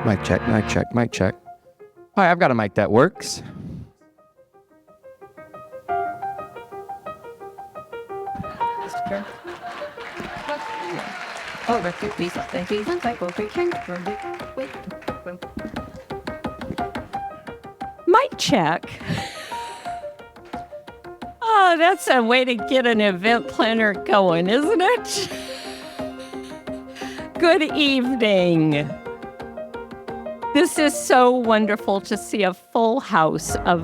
Mic check, mic check, mic check. Hi, I've got a mic that works. Mic check. Oh, that's a way to get an event planner going, isn't it? Good evening. This is so wonderful to see a full house of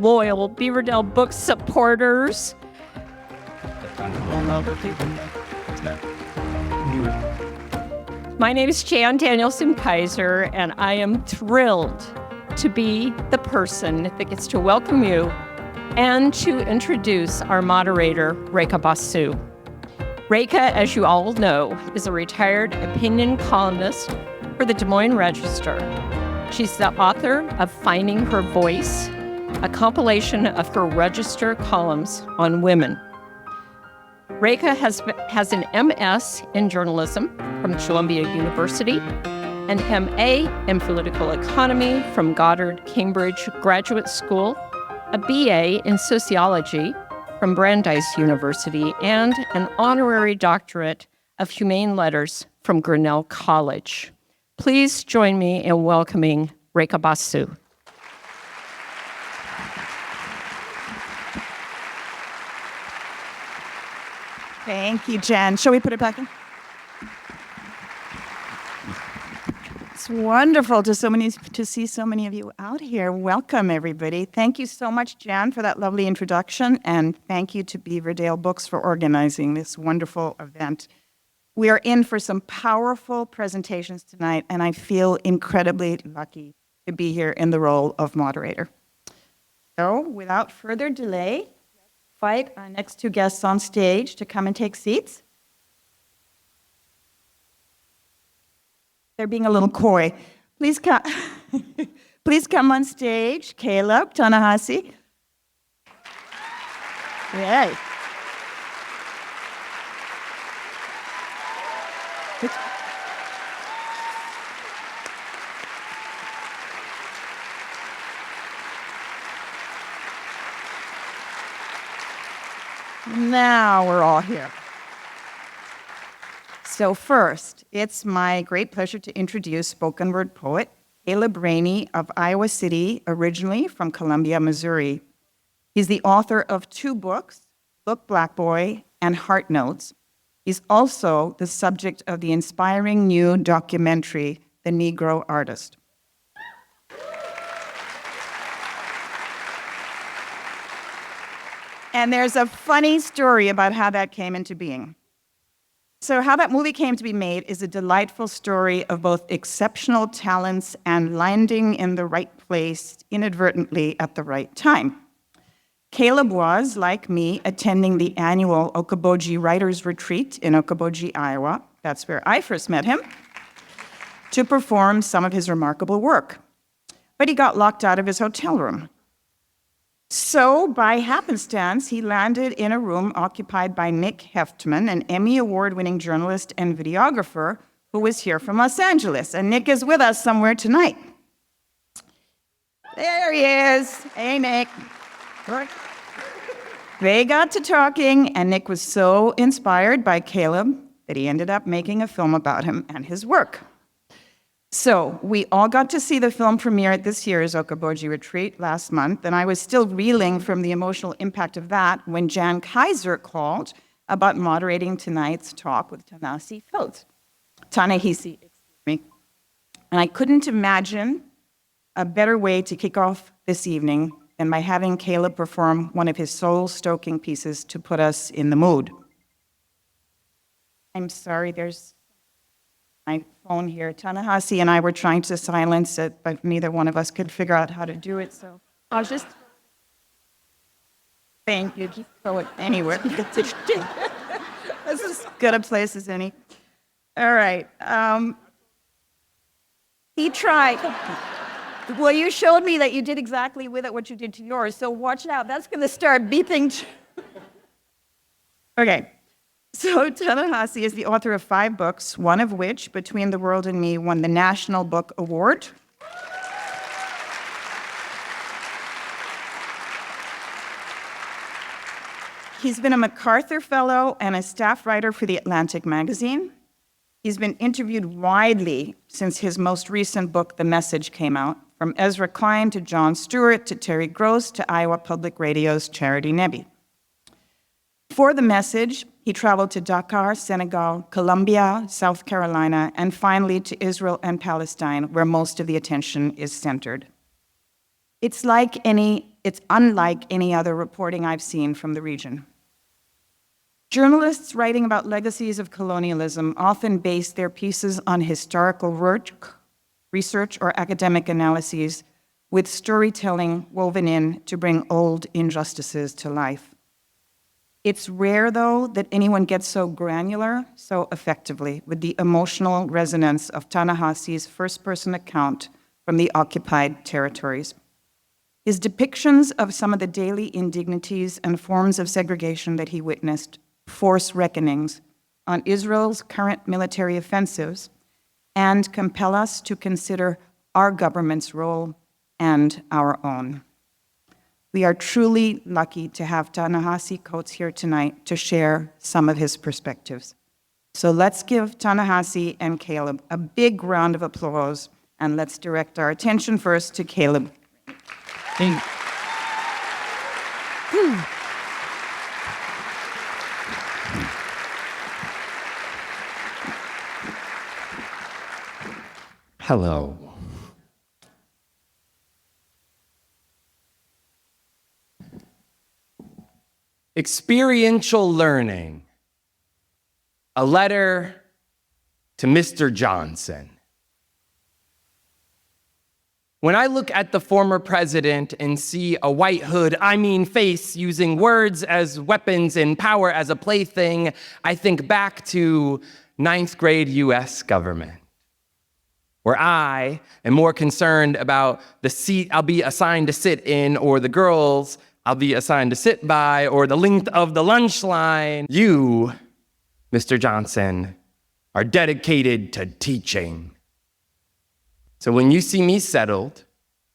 loyal Beaverdale Books supporters. My name is Jan Danielson Kaiser, and I am thrilled to be the person that gets to welcome you and to introduce our moderator, Rekha Basu. Rekha, as you all know, is a retired opinion columnist for the Des Moines Register. She's the author of Finding Her Voice, a compilation of her Register columns on women. Rekha has an MS in journalism from Columbia University, an MA in political economy from Goddard Cambridge Graduate School, a BA in sociology from Brandeis University, and an honorary doctorate of humane letters from Grinnell College. Please join me in welcoming Rekha Basu. Thank you, Jen. Shall we put it back in? It's wonderful to see so many of you out here. Welcome, everybody. Thank you so much, Jen, for that lovely introduction, and thank you to Beaverdale Books for organizing this wonderful event. We are in for some powerful presentations tonight, and I feel incredibly lucky to be here in the role of moderator. So, without further delay, I invite our next two guests on stage to come and take seats. They're being a little coy. Please come, please come on stage, Caleb, Ta-Nehisi. Yay. Now we're all here. So first, it's my great pleasure to introduce spoken word poet Caleb Rainey of Iowa City, originally from Columbia, Missouri. He's the author of two books, Look Black Boy and Heart Notes. He's also the subject of the inspiring new documentary, The Negro Artist. And there's a funny story about how that came into being. So how that movie came to be made is a delightful story of both exceptional talents and landing in the right place inadvertently at the right time. Caleb was, like me, attending the annual Okoboji Writers Retreat in Okoboji, Iowa. That's where I first met him, to perform some of his remarkable work. But he got locked out of his hotel room. So, by happenstance, he landed in a room occupied by Nick Heftman, an Emmy Award-winning journalist and videographer who was here from Los Angeles. And Nick is with us somewhere tonight. There he is. Hey, Nick. They got to talking, and Nick was so inspired by Caleb that he ended up making a film about him and his work. So we all got to see the film premiere at this year's Okoboji Retreat last month, and I was still reeling from the emotional impact of that when Jan Kaiser called about moderating tonight's talk with Ta-Nehisi Coates. Ta-Nehisi, excuse me. And I couldn't imagine a better way to kick off this evening than by having Caleb perform one of his soul-stoking pieces to put us in the mood. I'm sorry, there's my phone here. Ta-Nehisi and I were trying to silence it, but neither one of us could figure out how to do it, so I'll just... Thank you. Just throw it anywhere. This is as good a place as any. All right. He tried. Well, you showed me that you did exactly with it what you did to yours, so watch out. That's going to start beeping. Okay. So Ta-Nehisi is the author of 5 books, one of which, Between the World and Me, won the National Book Award. He's been a MacArthur Fellow and a staff writer for The Atlantic magazine. He's been interviewed widely since his most recent book, The Message, came out, from Ezra Klein to Jon Stewart to Terry Gross to Iowa Public Radio's Charity Nebbe. For The Message, he traveled to Dakar, Senegal, Colombia, South Carolina, and finally to Israel and Palestine, where most of the attention is centered. It's unlike any other reporting I've seen from the region. Journalists writing about legacies of colonialism often base their pieces on historical work, research, or academic analyses, with storytelling woven in to bring old injustices to life. It's rare, though, that anyone gets so granular so effectively with the emotional resonance of Ta-Nehisi's first-person account from the occupied territories. His depictions of some of the daily indignities and forms of segregation that he witnessed force reckonings on Israel's current military offensives and compel us to consider our government's role and our own. We are truly lucky to have Ta-Nehisi Coates here tonight to share some of his perspectives. So let's give Ta-Nehisi and Caleb a big round of applause, and let's direct our attention first to Caleb. Thank Hello. Experiential learning. A letter to Mr. Johnson. When I look at the former president and see a white hood, face, using words as weapons and power as a plaything, I think back to 9th grade US government, where I am more concerned about the seat I'll be assigned to sit in, or the girls I'll be assigned to sit by, or the length of the lunch line. You, Mr. Johnson, are dedicated to teaching. So when you see me settled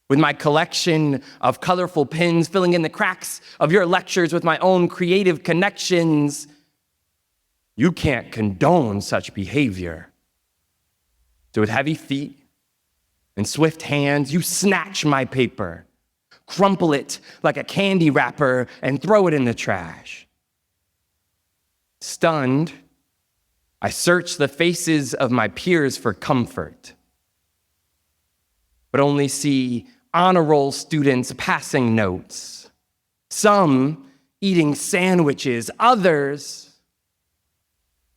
with my collection of colorful pins, filling in the cracks of your lectures with my own creative connections, you can't condone such behavior. So with heavy feet and swift hands, you snatch my paper, crumple it like a candy wrapper, and throw it in the trash. Stunned, I search the faces of my peers for comfort, but only see honor roll students passing notes, some eating sandwiches, others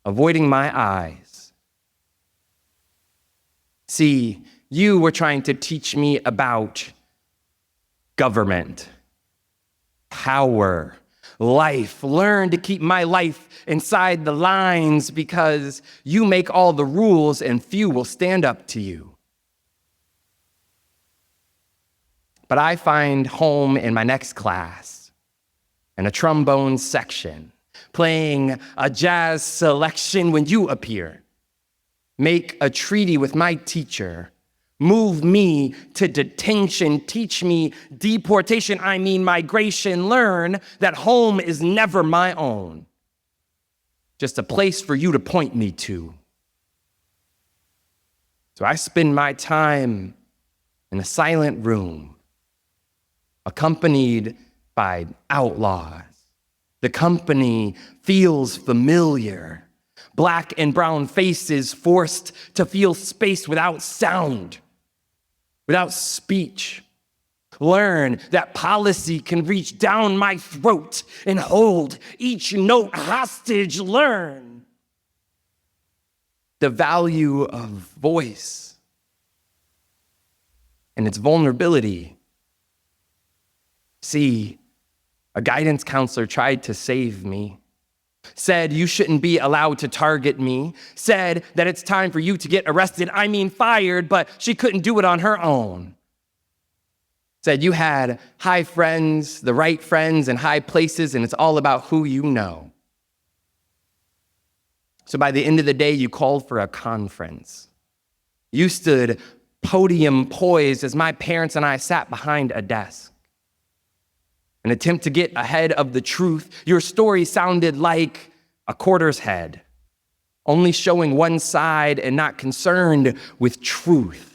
avoiding my eyes. See, you were trying to teach me about government, power, life. Learn to keep my life inside the lines, because you make all the rules and few will stand up to you. But I find home in my next class, in a trombone section, playing a jazz selection when you appear. Make a treaty with my teacher. Move me to detention. Teach me deportation, migration. Learn that home is never my own, just a place for you to point me to. So I spend my time in a silent room, accompanied by outlaws. The company feels familiar. Black and brown faces forced to feel space without sound, without speech. Learn that policy can reach down my throat and hold each note hostage. Learn the value of voice and its vulnerability. See, a guidance counselor tried to save me, said you shouldn't be allowed to target me, said that it's time for you to get arrested, fired, but she couldn't do it on her own. Said you had high friends, the right friends in high places, and it's all about who you know. So by the end of the day, you called for a conference. You stood podium poised as my parents and I sat behind a desk. An attempt to get ahead of the truth, your story sounded like a quarter's head, only showing one side and not concerned with truth.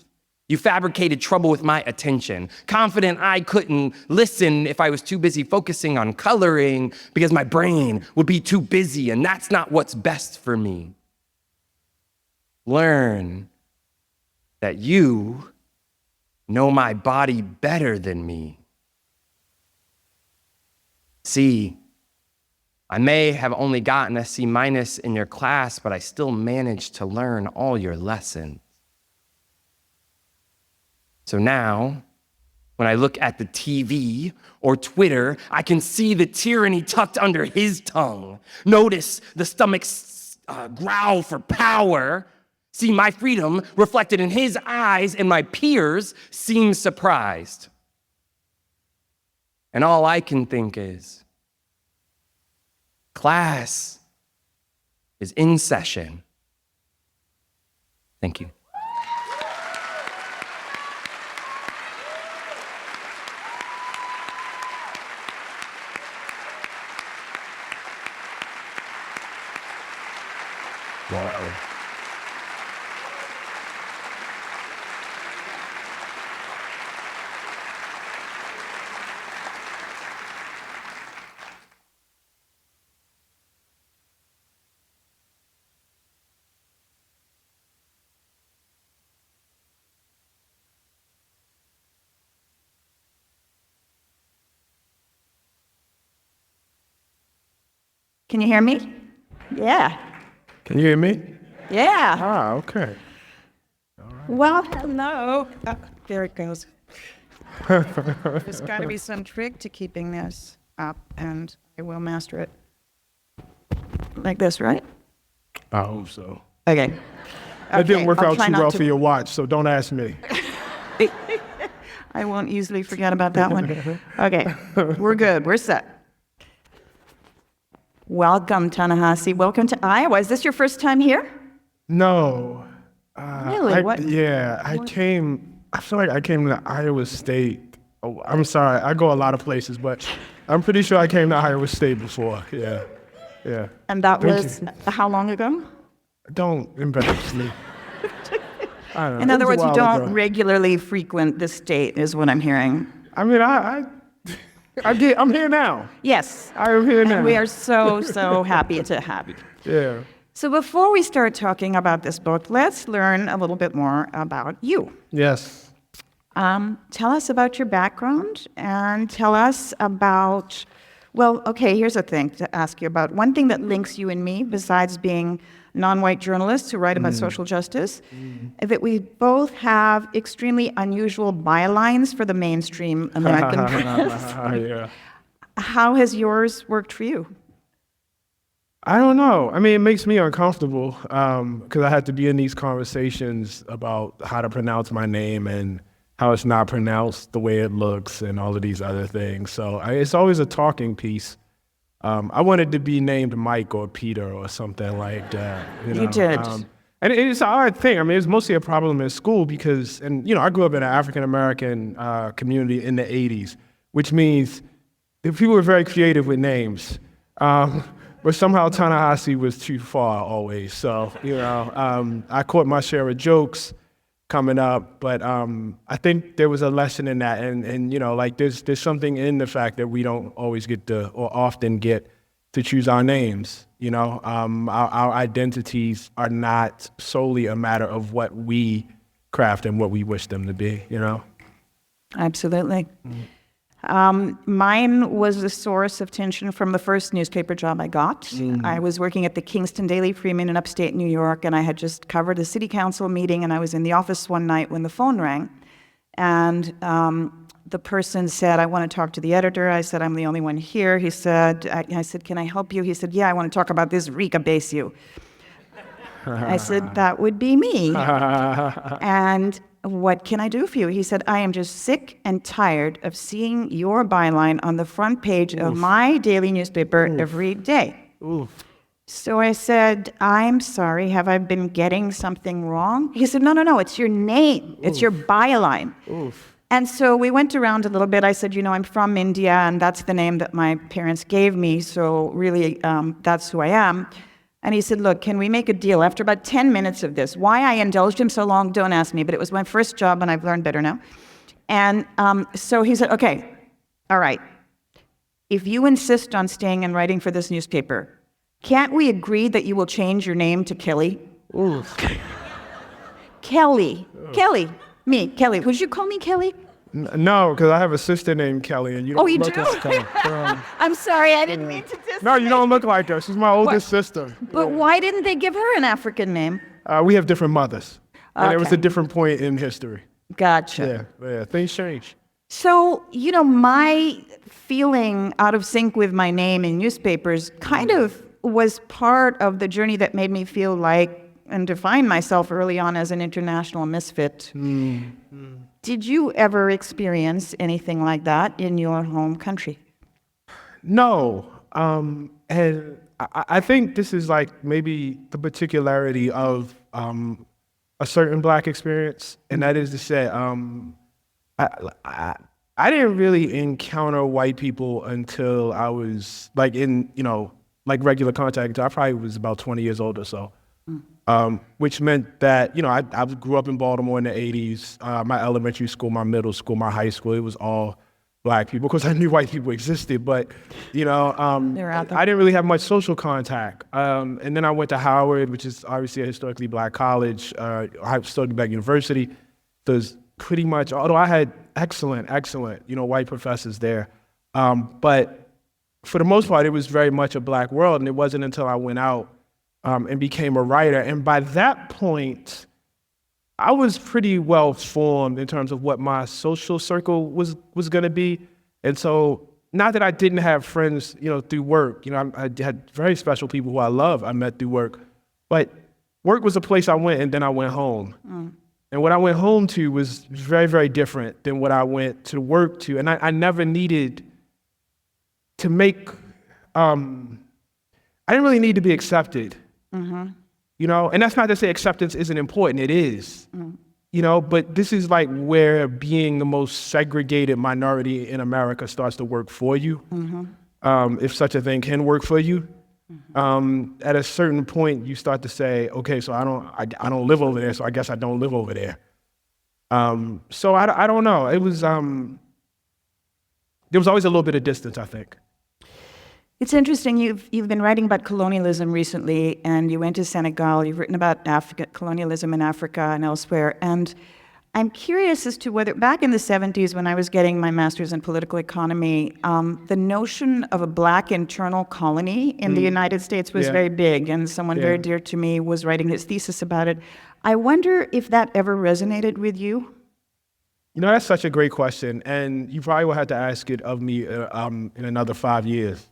You fabricated trouble with my attention, confident I couldn't listen if I was too busy focusing on coloring because my brain would be too busy, and that's not what's best for me. Learn that you know my body better than me. See, I may have only gotten a C- in your class, but I still managed to learn all your lessons. So now, when I look at the TV or Twitter, I can see the tyranny tucked under his tongue. Notice the stomach's growl for power. See my freedom reflected in his eyes, and my peers seem surprised. And all I can think is, class is in session. Thank you. Wow. Can you hear me? Yeah. Can you hear me? Yeah. Ah, okay. Well, hello. Oh, there it goes. There's got to be some trick to keeping this up, and I will master it. Like this, right? I hope so. Okay. That didn't work I'll out try too not well to- for your watch, so don't ask me. I won't easily forget about that one. Okay, we're good. We're set. Welcome, Ta-Nehisi. Welcome to Iowa. Is this your first time here? No. Really? I feel like I came to Iowa State. Oh, I'm sorry, I go a lot of places, but I'm pretty sure I came to Iowa State before. Yeah. And that Thank was you. how long ago? Don't embarrass me. I don't know. In It other was words, a you while don't ago. regularly frequent the state, is what I'm hearing. I mean, I'm here now. Yes. I am here now. And we are so happy to have you. Yeah. So before we start talking about this book, let's learn a little bit more about you. Yes. Tell us about your background and tell us about, well, okay, here's a thing to ask you about. One thing that links you and me, besides being non-white journalists who write about social justice, is that we both have extremely unusual bylines for the mainstream American press. Yeah. How has yours worked for you? I don't know. I mean, it makes me uncomfortable because I had to be in these conversations about how to pronounce my name and how it's not pronounced the way it looks and all of these other things. So it's always a talking piece. I wanted to be named Mike or Peter or something like that. You did. And it's an odd thing. I mean, it's mostly a problem in school because, I grew up in an African-American community in the 80s, which means that people were very creative with names. But somehow Ta-Nehisi was too far always. So, I caught my share of jokes coming up, but I think there was a lesson in that. And there's something in the fact that we don't always get to, or often get to choose our names. Our identities are not solely a matter of what we craft and what we wish them to be, Absolutely. Mine was a source of tension from the first newspaper job I got. I was working at the Kingston Daily Freeman in upstate New York, and I had just covered a city council meeting, and I was in the office one night when the phone rang, and the person said, I want to talk to the editor. I said, I'm the only one here. He said, I said, can I help you? He said, yeah, I want to talk about this Rekha Basu. I said, that would be me. And what can I do for you? He said, I am just sick and tired of seeing your byline on the front page of my daily newspaper every day. Oof. So I said, I'm sorry, have I been getting something wrong? He said, no, it's your name. It's your byline. And so we went around a little bit. I said, I'm from India, and that's the name that my parents gave me, so really, that's who I am. And he said, look, can we make a deal? After about 10 minutes of this, why I indulged him so long, don't ask me, but it was my first job, and I've learned better now. And so he said, okay, all right. If you insist on staying and writing for this newspaper, can't we agree that you will change your name to Kelly? Kelly. Kelly. Me, Kelly. Would you call me Kelly? No, because I have a sister named Kelly, and you don't you look do? like Kelly. I'm sorry, I didn't mean to diss. No, you don't look like her. She's my oldest sister. But why didn't they give her an African name? We have different mothers. And it was Okay. a different point in history. Gotcha. Yeah, things change. So, my feeling out of sync with my name in newspapers kind of was part of the journey that made me feel like and define myself early on as an international misfit. Did you ever experience anything like that in your home country? No. And I think this is like maybe the particularity of a certain Black experience, and that is to say, I didn't really encounter white people until I was like in, like regular contact. I probably was about 20 years old or so, which meant that, I grew up in Baltimore in the 80s. My elementary school, my middle school, my high school, it was all Black people because I knew white people existed, but, They're out there. I didn't really have much social contact. And then I went to Howard, which is obviously a historically Black college, historically Black university. There's pretty much, although I had excellent, white professors there. But for the most part, it was very much a Black world. And it wasn't until I went out and became a writer. And by that point, I was pretty well formed in terms of what my social circle was going to be. And so not that I didn't have friends, through work. I had very special people who I met through work. But work was a place I went, and then I went home. And what I went home to was very, very different than what I went to work to. And I never needed to make, I didn't really need to be accepted. And that's not to say acceptance isn't important, it is. But this is like where being the most segregated minority in America starts to work for you, if such a thing can work for you. At a certain point, you start to say, okay, so I don't live over there, so I guess I don't live over there. So I don't know. It was, there was always a little bit of distance, I think. It's interesting. You've been writing about colonialism recently, and you went to Senegal. You've written about colonialism in Africa and elsewhere. And I'm curious as to whether, back in the 70s, when I was getting my master's in political economy, the notion of a Black internal colony in the United States was very big, and someone very dear to me was writing his thesis about it. I wonder if that ever resonated with you? That's such a great question, and you probably will have to ask it of me in another 5 years.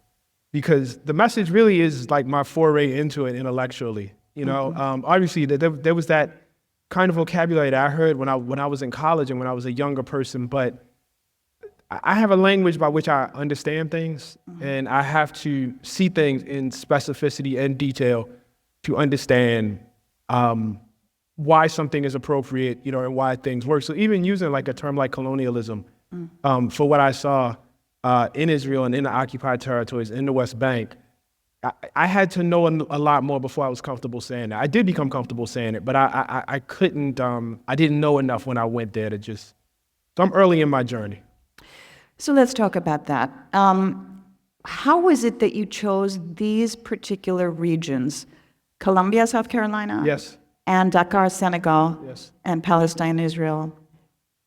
Because the message really is like my foray into it intellectually. Obviously there was that kind of vocabulary that I heard when I was in college and when I was a younger person, but I have a language by which I understand things, and I have to see things in specificity and detail to understand why something is appropriate, and why things work. So even using like a term like colonialism, for what I saw in Israel and in the occupied territories, in the West Bank, I had to know a lot more before I was comfortable saying that. I did become comfortable saying it, but I couldn't, I didn't know enough when I went there so I'm early in my journey. So let's talk about that. How was it that you chose these particular regions, Columbia, South Carolina? Yes. And Dakar, Senegal? Yes. And Palestine, Israel,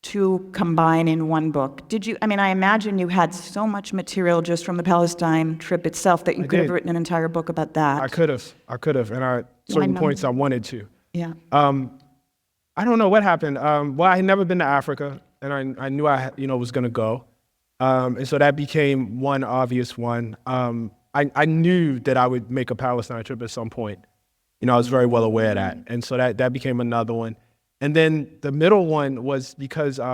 to combine in one book? I imagine you had so much material just from the Palestine trip itself that you could have written an entire book about that. I could have, and at certain points I wanted to. Yeah. I don't know what happened. Well, I had never been to Africa, and I knew I was going to go. And so that became one obvious one. I knew that I would make a Palestine trip at some point. I was very well aware of that. And so that became another one. And then the middle one was because, we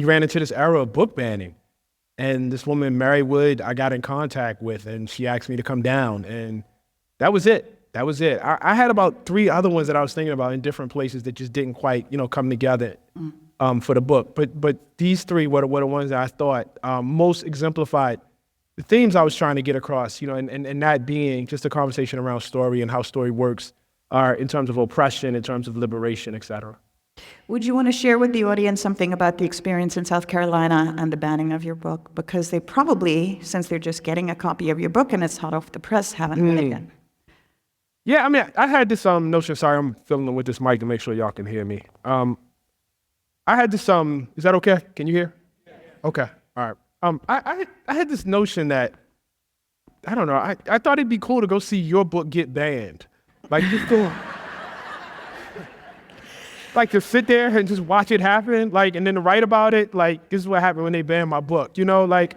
ran into this era of book banning. And this woman, Mary Wood, I got in contact with, and she asked me to come down, and that was it. That was it. I had about 3 other ones that I was thinking about in different places that just didn't quite, come together for the book. But these 3 were the ones that I thought most exemplified the themes I was trying to get across, and that being just a conversation around story and how story works in terms of oppression, in terms of liberation, et cetera. Would you want to share with the audience something about the experience in South Carolina and the banning of your book? Because they probably, since they're just getting a copy of your book and it's hot off the press, haven't read it yet. Yeah, I mean, I had this notion. Sorry, I'm filming with this mic to make sure y'all can hear me. I had this. Is that okay? Can you hear? Yeah. Okay. All right. I had this notion that I don't know. I thought it'd be cool to go see your book get banned, like just go. Like to sit there and just watch it happen, and then to write about it, this is what happened when they banned my book, I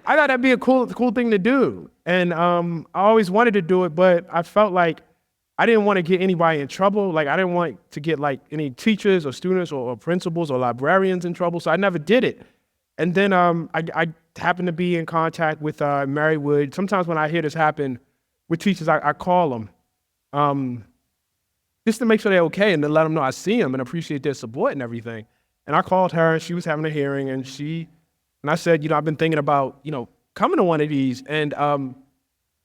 thought that'd be a cool thing to do. And I always wanted to do it, but I felt like I didn't want to get anybody in trouble. I didn't want to get any teachers or students or principals or librarians in trouble, so I never did it. And then I happened to be in contact with Mary Wood. Sometimes when I hear this happen with teachers, I call them. Just to make sure they're okay and to let them know I see them and appreciate their support and everything. And I called her, and she was having a hearing, and I said, I've been thinking about, coming to one of these. And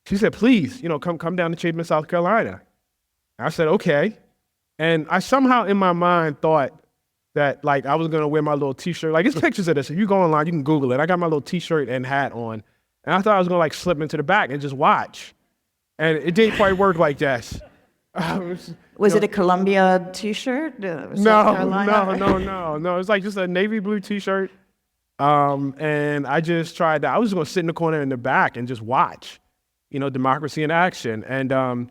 she said, please, come down to Chapin, South Carolina. And I said, okay. And I somehow in my mind thought that I was gonna wear my little t-shirt. It's pictures of this. If you go online, you can Google it. I got my little t-shirt and hat on. And I thought I was gonna slip into the back and just watch. And it didn't quite work like that. Was it a Columbia t-shirt? No. It's just a navy blue t-shirt. And I just tried that. I was going to sit in the corner in the back and just watch, democracy in action. And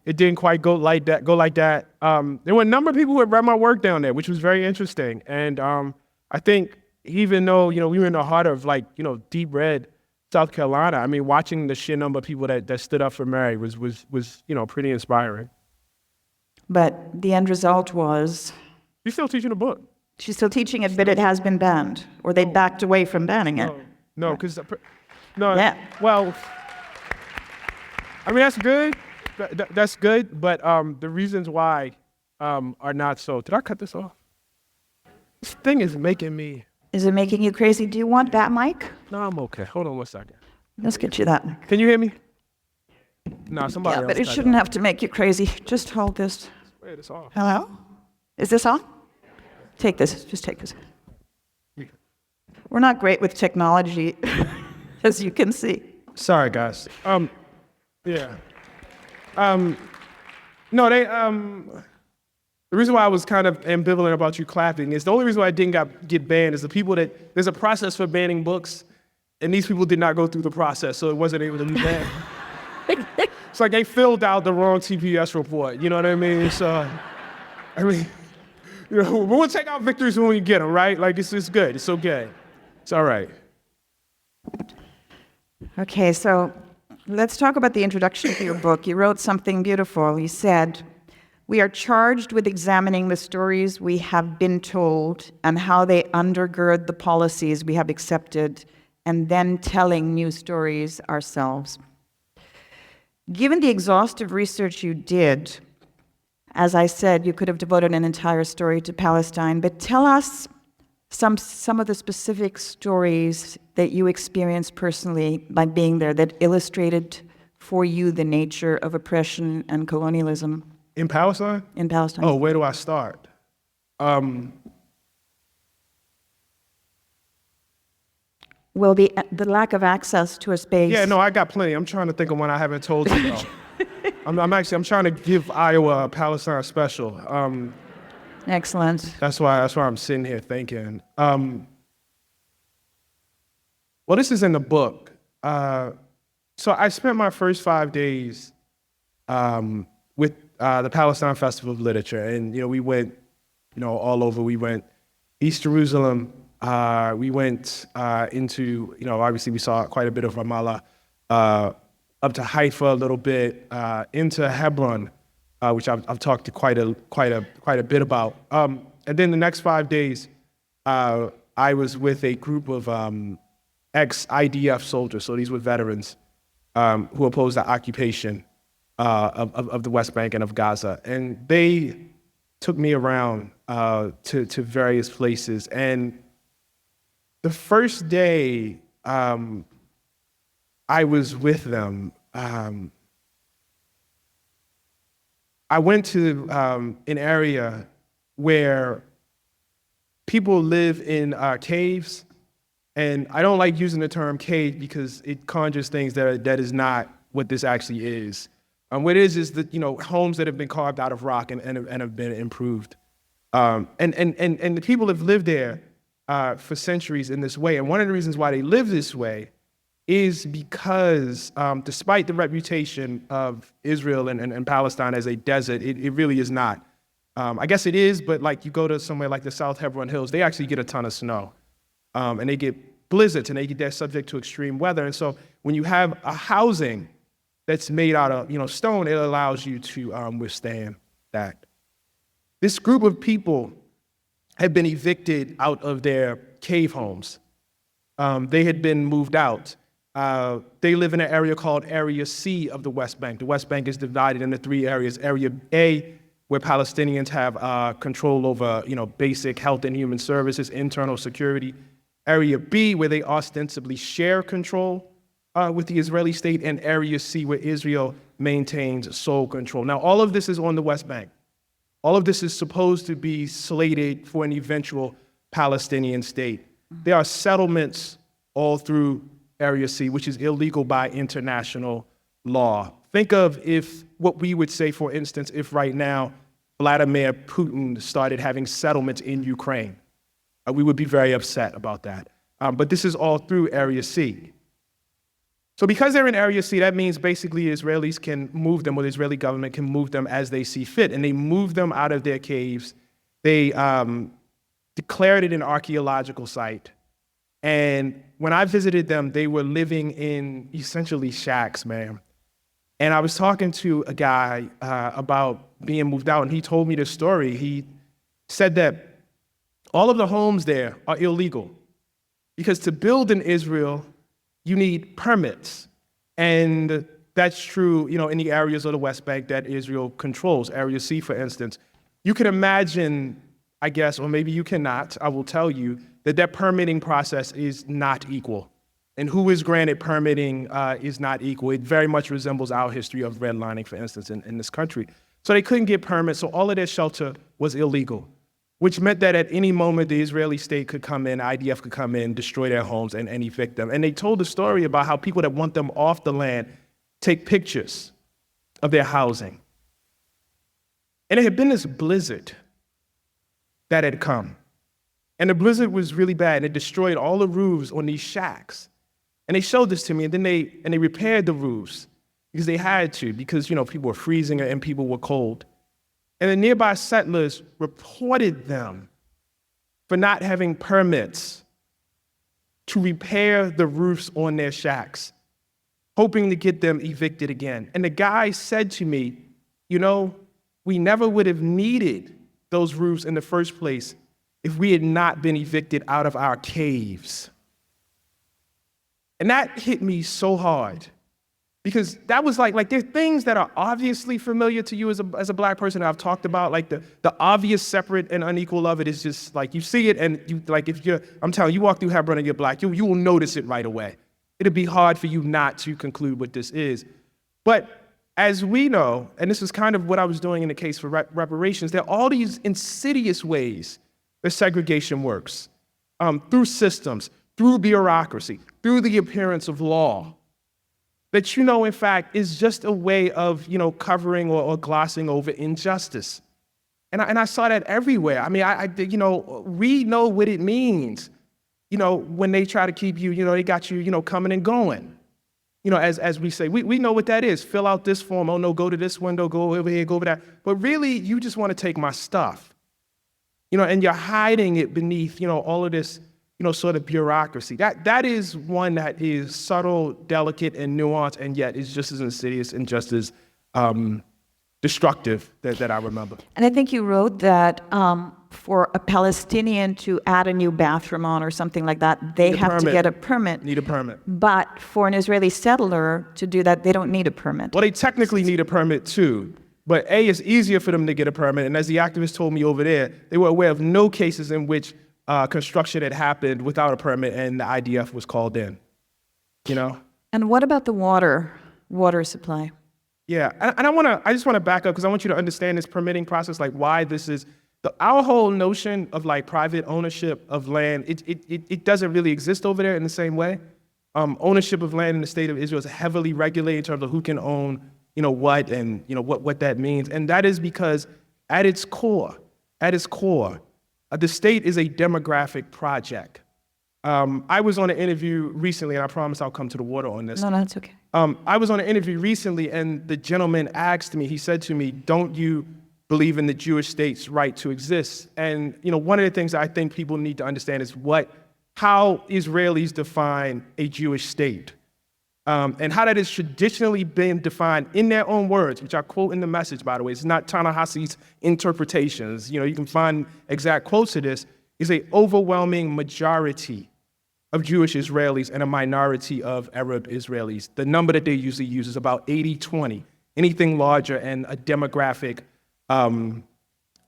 it didn't quite go like that. There were a number of people who had read my work down there, which was very interesting. And I think even though, we were in the heart of deep red South Carolina, I mean, watching the sheer number of people that stood up for Mary was pretty inspiring. But the end result was? She's still teaching the book. She's still teaching it, but it has been banned, or they backed away from banning it. No, because no. Yeah. Well, I mean that's good. That's good, but the reasons why are not so. Did I cut this off? This thing is making me. Is it making you crazy? Do you want that mic? No, I'm okay. Hold on 1 second. Let's get you that mic. Can you hear me? No, somebody else. Yeah, but it shouldn't have to make you crazy. Just hold this. Wait, it's off. Hello? Is this on? Take this. Just take this. We're not great with technology, as you can see. Sorry, guys. Yeah. No, they. The reason why I was kind of ambivalent about you clapping is the only reason why I didn't get banned is the people that there's a process for banning books, and these people did not go through the process, so it wasn't able to be banned. It's like they filled out the wrong TPS report, you know what I mean? So, I mean, we'll take our victories when we get them, right? It's good, it's okay. It's all right. Okay, so let's talk about the introduction to your book. You wrote something beautiful. You said, we are charged with examining the stories we have been told and how they undergird the policies we have accepted, and then telling new stories ourselves. Given the exhaustive research you did, as I said, you could have devoted an entire story to Palestine, but tell us some of the specific stories that you experienced personally by being there that illustrated for you the nature of oppression and colonialism. In Palestine? In Palestine. Oh, where do I start? Well, the lack of access to a space. Yeah, no, I got plenty. I'm trying to think of one I haven't told you though. I'm trying to give Iowa a Palestine special. Excellent. That's why I'm sitting here thinking. Well, this is in the book. So I spent my first 5 days with the Palestine Festival of Literature, and we went, all over. We went East Jerusalem. We went into, obviously we saw quite a bit of Ramallah, up to Haifa a little bit, into Hebron, which I've talked to quite a bit about. And then the next 5 days, I was with a group of ex-IDF soldiers. So these were veterans who opposed the occupation of the West Bank and of Gaza. And they took me around to various places. And the first day I was with them, I went to an area where people live in caves. And I don't like using the term cave because it conjures things that is not what this actually is. What it is that, homes that have been carved out of rock and have been improved. And the people have lived there for centuries in this way. And one of the reasons why they live this way is because despite the reputation of Israel and Palestine as a desert, it really is not. I guess it is, but like you go to somewhere like the South Hebron Hills, they actually get a ton of snow. And they get blizzards, and they're subject to extreme weather. And so when you have a housing that's made out of stone, it allows you to withstand that. This group of people had been evicted out of their cave homes. They had been moved out. They live in an area called Area C of the West Bank. The West Bank is divided into 3 areas. Area A, where Palestinians have control over basic health and human services, internal security. Area B, where they ostensibly share control with the Israeli state, and Area C, where Israel maintains sole control. Now, all of this is on the West Bank. All of this is supposed to be slated for an eventual Palestinian state. There are settlements all through Area C, which is illegal by international law. Think of what we would say, for instance, if right now Vladimir Putin started having settlements in Ukraine. We would be very upset about that. But this is all through Area C. So because they're in Area C, that means basically Israelis can move them, or the Israeli government can move them as they see fit. And they move them out of their caves. They declared it an archaeological site. And when I visited them, they were living in essentially shacks, man. And I was talking to a guy about being moved out, and he told me this story. He said that all of the homes there are illegal because to build in Israel, you need permits. And that's true, in the areas of the West Bank that Israel controls, Area C, for instance. You can imagine, I guess, or maybe you cannot, I will tell you, that permitting process is not equal. And who is granted permitting is not equal. It very much resembles our history of redlining, for instance, in this country. So they couldn't get permits, so all of their shelter was illegal, which meant that at any moment the Israeli state could come in, IDF could come in, destroy their homes, and evict them. And they told the story about how people that want them off the land take pictures of their housing. And it had been this blizzard that had come. And the blizzard was really bad, and it destroyed all the roofs on these shacks. And they showed this to me, and then they repaired the roofs because they had to, because people were freezing and people were cold. And the nearby settlers reported them for not having permits to repair the roofs on their shacks, hoping to get them evicted again. And the guy said to me, we never would have needed those roofs in the first place if we had not been evicted out of our caves. And that hit me so hard, because that was like there are things that are obviously familiar to you as a Black person that I've talked about, like the obvious separate and unequal of it is just like you see it, and you like I'm telling you, walk through Hebron and you're Black, you will notice it right away. It'll be hard for you not to conclude what this is. But as we know, and this is kind of what I was doing in the case for reparations, there are all these insidious ways that segregation works, through systems, through bureaucracy, through the appearance of law, that, in fact, is just a way of, covering or glossing over injustice. And I saw that everywhere. I mean, we know what it means, when they try to keep you, they got you, coming and going. As we say, we know what that is. Fill out this form. Oh, no, go to this window, go over here, go over there. But really, you just want to take my stuff, and you're hiding it beneath, all of this, sort of bureaucracy. That is one that is subtle, delicate, and nuanced, and yet is just as insidious and just as destructive that I remember. And I think you wrote that for a Palestinian to add a new bathroom on or something like that, they have to get a permit. Need a permit. But for an Israeli settler to do that, they don't need a permit. Well, they technically need a permit too. But A, it's easier for them to get a permit. And as the activist told me over there, they were aware of no cases in which construction had happened without a permit and the IDF was called in. You know? And what about the water supply? Yeah, and I just want to back up because I want you to understand this permitting process, like why this is, our whole notion of like private ownership of land, it doesn't really exist over there in the same way. Ownership of land in the state of Israel is heavily regulated in terms of who can own, what and, what that means. And that is because at its core, the state is a demographic project. I was on an interview recently, and I promise I'll come to the water on this. No, it's okay. I was on an interview recently, and the gentleman asked me, he said to me, don't you believe in the Jewish state's right to exist? And, one of the things I think people need to understand is how Israelis define a Jewish state, and how that has traditionally been defined in their own words, which I quote in the message, by the way. It's not Ta-Nehisi's interpretations. You can find exact quotes of this. Is an overwhelming majority of Jewish Israelis and a minority of Arab Israelis. The number that they usually use is about 80-20. Anything larger and a demographic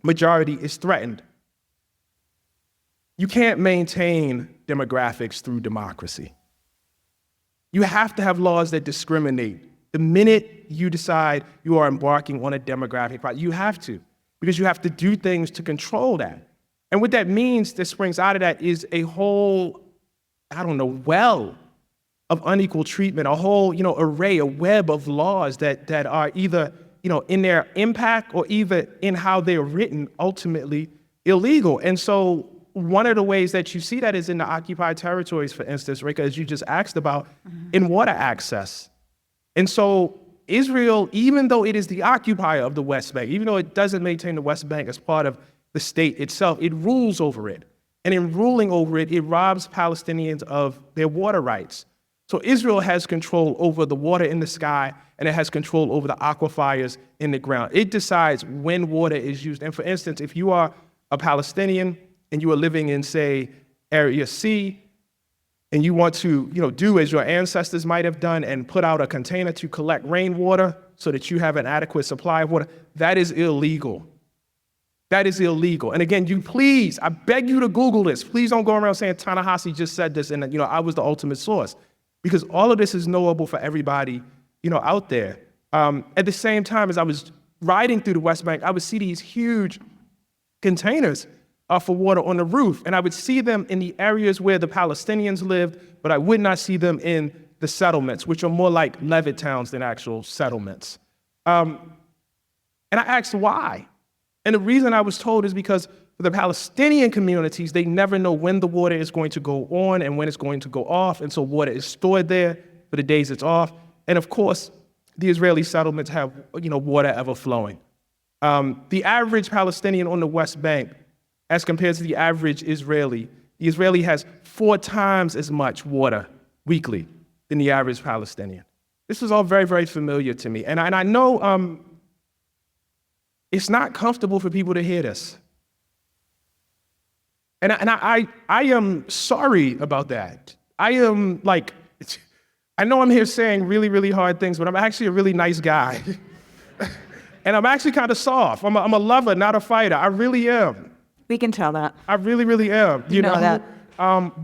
majority is threatened. You can't maintain demographics through democracy. You have to have laws that discriminate. The minute you decide you are embarking on a demographic project, you have to, because you have to do things to control that. And what that means that springs out of that is a whole, well of unequal treatment, a whole, array, a web of laws that are either, in their impact or either in how they're written, ultimately illegal. And so one of the ways that you see that is in the occupied territories, for instance, Rekha, as you just asked about, in water access. And so Israel, even though it is the occupier of the West Bank, even though it doesn't maintain the West Bank as part of the state itself, it rules over it. And in ruling over it, it robs Palestinians of their water rights. So Israel has control over the water in the sky, and it has control over the aquifers in the ground. It decides when water is used. And for instance, if you are a Palestinian and you are living in, say, Area C, and you want to, do as your ancestors might have done and put out a container to collect rainwater so that you have an adequate supply of water, that is illegal. That is illegal. And again, I beg you to Google this. Please don't go around saying Ta-Nehisi just said this and I was the ultimate source, because all of this is knowable for everybody, out there. At the same time, as I was riding through the West Bank, I would see these huge containers for water on the roof, and I would see them in the areas where the Palestinians lived, but I would not see them in the settlements, which are more like Levitt towns than actual settlements. And I asked why. And the reason I was told is because for the Palestinian communities, they never know when the water is going to go on and when it's going to go off. And so water is stored there for the days it's off. And of course, the Israeli settlements have, water ever flowing. The average Palestinian on the West Bank, as compared to the average Israeli, the Israeli has 4 times as much water weekly than the average Palestinian. This is all very, very familiar to me. And I know it's not comfortable for people to hear this. And I am sorry about that. I know I'm here saying really, really hard things, but I'm actually a really nice guy. And I'm actually kind of soft. I'm a lover, not a fighter. I really am. We can tell that. I really, really am. You know that.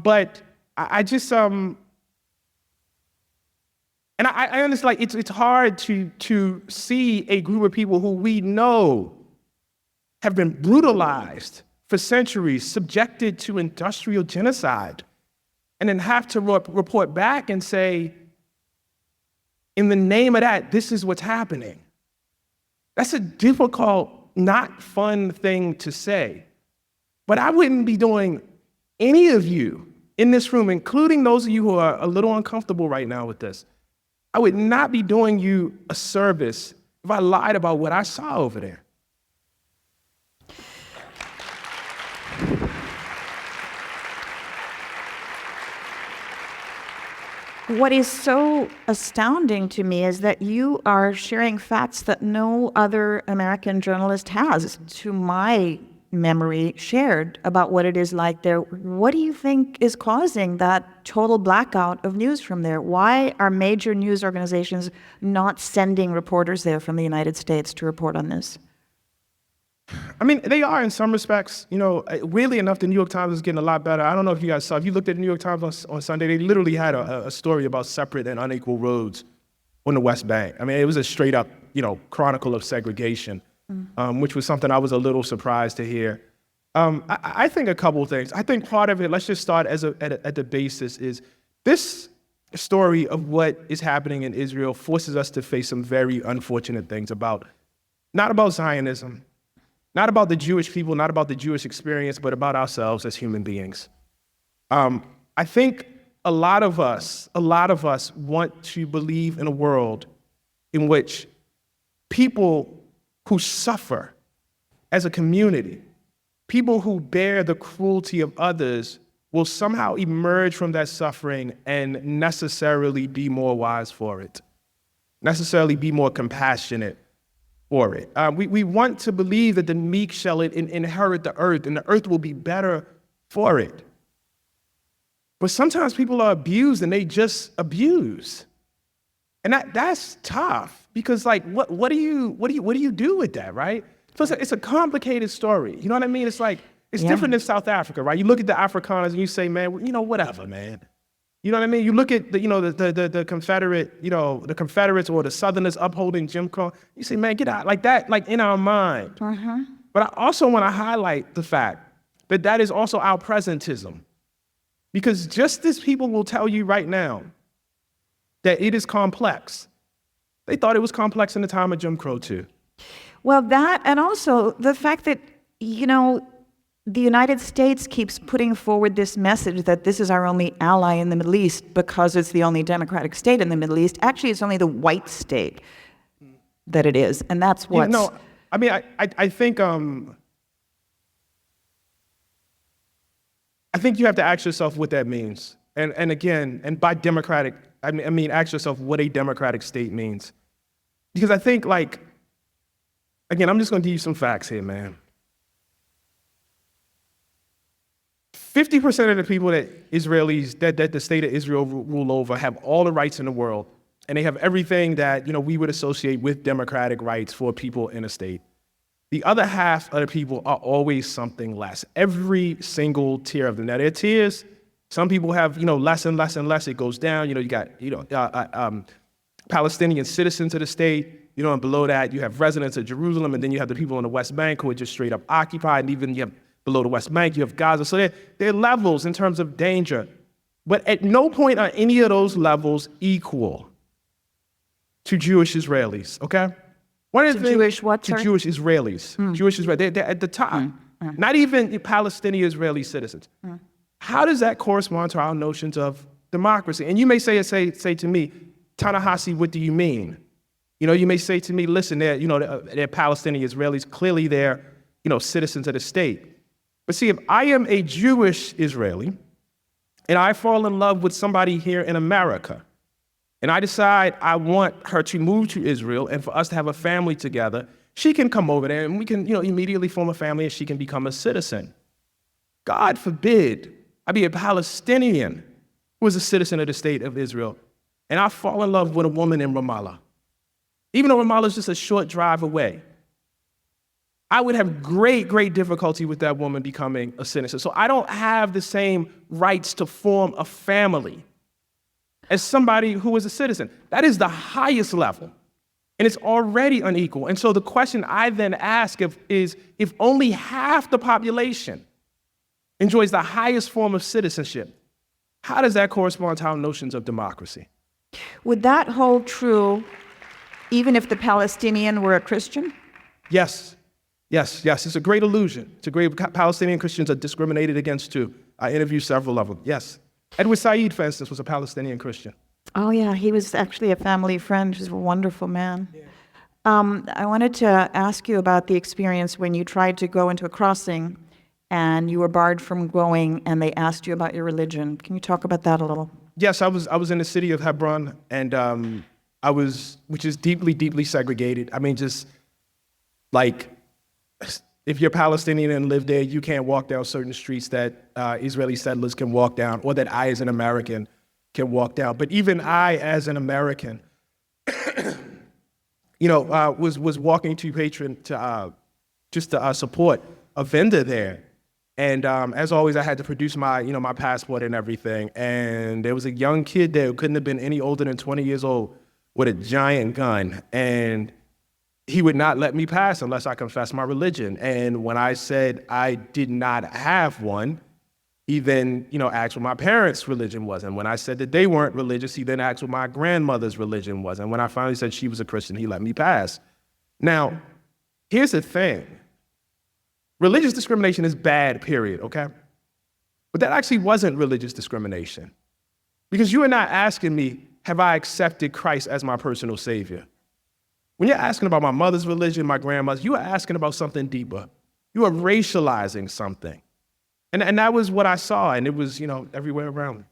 But I just, and I understand, it's hard to see a group of people who we know have been brutalized for centuries, subjected to industrial genocide, and then have to report back and say, in the name of that, this is what's happening. That's a difficult, not fun thing to say. But I wouldn't be doing any of you in this room, including those of you who are a little uncomfortable right now with this, I would not be doing you a service if I lied about what I saw over there. What is so astounding to me is that you are sharing facts that no other American journalist has, to my memory shared about what it is like there. What do you think is causing that total blackout of news from there? Why are major news organizations not sending reporters there from the United States to report on this? I mean, they are in some respects. You know, weirdly enough, the New York Times is getting a lot better. I don't know if you guys saw. If you looked at the New York Times on Sunday, they literally had a story about separate and unequal roads on the West Bank. I mean, it was a straight up, chronicle of segregation, which was something I was a little surprised to hear. I think a couple of things. I think part of it, let's just start at the basis, is this story of what is happening in Israel forces us to face some very unfortunate things not about Zionism, not about the Jewish people, not about the Jewish experience, but about ourselves as human beings. I think a lot of us want to believe in a world in which people who suffer as a community, people who bear the cruelty of others, will somehow emerge from that suffering and necessarily be more wise for it, necessarily be more compassionate for it. We want to believe that the meek shall inherit the earth, and the earth will be better for it. But sometimes people are abused, and they just abuse, and that's tough because, like, what do you do with that, right? So it's a complicated story. You know what I mean? It's like it's different in South Africa, right? You look at the Afrikaners and you say, man, whatever, man. You know what I mean? You look at the Confederate, the Confederates or the Southerners upholding Jim Crow. You say, man, get out, like that, like in our mind. But I also want to highlight the fact that is also our presentism, because justice people will tell you right now that it is complex. They thought it was complex in the time of Jim Crow too. Well, that, and also the fact that, the United States keeps putting forward this message that this is our only ally in the Middle East because it's the only democratic state in the Middle East. Actually, it's only the white state that it is, and that's what's... I mean, I think you have to ask yourself what that means. And again, and by democratic, I mean ask yourself what a democratic state means. Because I think, again, I'm just going to give you some facts here, man. 50% of the people that the state of Israel rule over have all the rights in the world, and they have everything that we would associate with democratic rights for people in a state. The other half of the people are always something less. Every single tier of them. Now, there are tiers. Some people have less and less and less. It goes down. You got Palestinian citizens of the state. And below that you have residents of Jerusalem, and then you have the people on the West Bank who are just straight up occupied, and even you have below the West Bank, you have Gaza. So there are levels in terms of danger. But at no point are any of those levels equal to Jewish Israelis, okay? One of the Jewish what, to sorry? Jewish Israelis. Jewish Israelis, they're at the top. Not even Palestinian Israeli citizens. How does that correspond to our notions of democracy? And you may say to me, Ta-Nehisi, what do you mean? You may say to me, listen, they're Palestinian Israelis. Clearly they're, citizens of the state. But see, if I am a Jewish Israeli and I fall in love with somebody here in America, and I decide I want her to move to Israel and for us to have a family together, she can come over there and we can, immediately form a family and she can become a citizen. God forbid I be a Palestinian who is a citizen of the state of Israel, and I fall in love with a woman in Ramallah. Even though Ramallah is just a short drive away, I would have great, great difficulty with that woman becoming a citizen. So I don't have the same rights to form a family as somebody who is a citizen. That is the highest level, and it's already unequal. And so the question I then ask is, if only half the population enjoys the highest form of citizenship, how does that correspond to our notions of democracy? Would that hold true even if the Palestinian were a Christian? Yes. It's a great illusion. It's a great Palestinian Christians are discriminated against too. I interviewed several of them. Yes. Edward Said, for instance, was a Palestinian Christian. Oh yeah, he was actually a family friend. He's a wonderful man. Yeah. I wanted to ask you about the experience when you tried to go into a crossing and you were barred from going, and they asked you about your religion. Can you talk about that a little? Yes, I was in the city of Hebron, and which is deeply, deeply segregated. I mean, just like if you're Palestinian and live there, you can't walk down certain streets that Israeli settlers can walk down, or that I, as an American, can walk down. But even I, as an American, was walking to Patron to just to support a vendor there. And as always, I had to produce my, my passport and everything. And there was a young kid there who couldn't have been any older than 20 years old with a giant gun. And he would not let me pass unless I confessed my religion. And when I said I did not have one, he then, asked what my parents' religion was. And when I said that they weren't religious, he then asked what my grandmother's religion was. And when I finally said she was a Christian, he let me pass. Now, here's the thing. Religious discrimination is bad, period, okay? But that actually wasn't religious discrimination. Because you are not asking me, have I accepted Christ as my personal savior? When you're asking about my mother's religion, my grandmother's, you are asking about something deeper. You are racializing something. And that was what I saw, and it was, everywhere around me.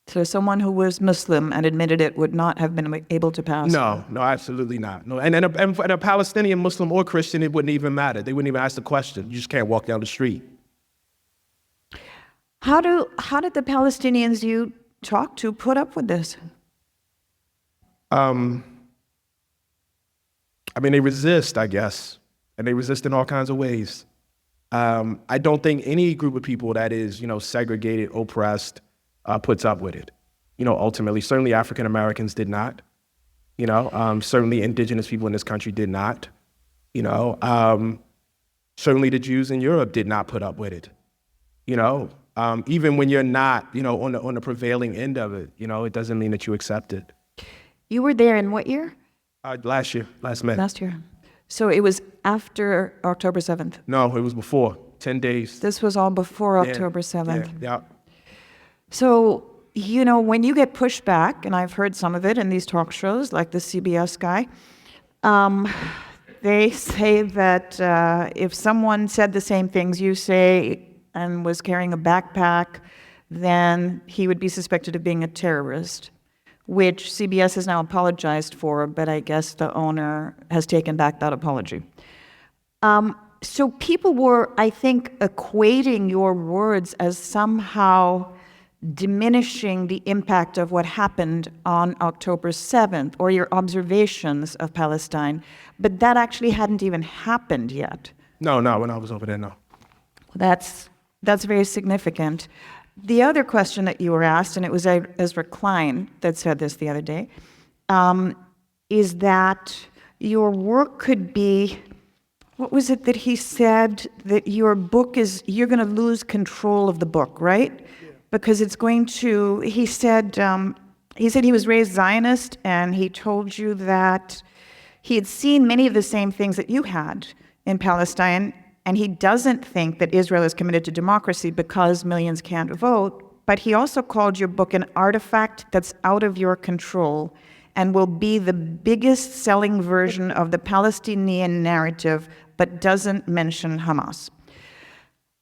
So someone who was Muslim and admitted it would not have been able to pass? No, absolutely not. No, and a Palestinian, Muslim, or Christian, it wouldn't even matter. They wouldn't even ask the question. You just can't walk down the street. How did the Palestinians you talked to put up with this? They resist, I guess, and they resist in all kinds of ways. I don't think any group of people that is, segregated, oppressed, puts up with it. Ultimately, certainly African Americans did not. Certainly indigenous people in this country did not. Certainly the Jews in Europe did not put up with it. Even when you're not, on the prevailing end of it, it doesn't mean that you accept it. You were there in what year? Last May. Last year. So it was after October 7th? No, it was before, 10 days. This was all before October 7th? Yeah. So, when you get pushback, and I've heard some of it in these talk shows, like the CBS guy, they say that if someone said the same things you say and was carrying a backpack, then he would be suspected of being a terrorist, which CBS has now apologized for, but I guess the owner has taken back that apology. So people were, I think, equating your words as somehow diminishing the impact of what happened on October 7th, or your observations of Palestine, but that actually hadn't even happened yet. No, when I was over there, no. That's very significant. The other question that you were asked, and it was Ezra Klein that said this the other day, is that your work could be, what was it that he said, that your book is, you're going to lose control of the book, right? Yeah. Because it's going to, he said he was raised Zionist, and he told you that he had seen many of the same things that you had in Palestine, and he doesn't think that Israel is committed to democracy because millions can't vote, but he also called your book an artifact that's out of your control and will be the biggest selling version of the Palestinian narrative, but doesn't mention Hamas.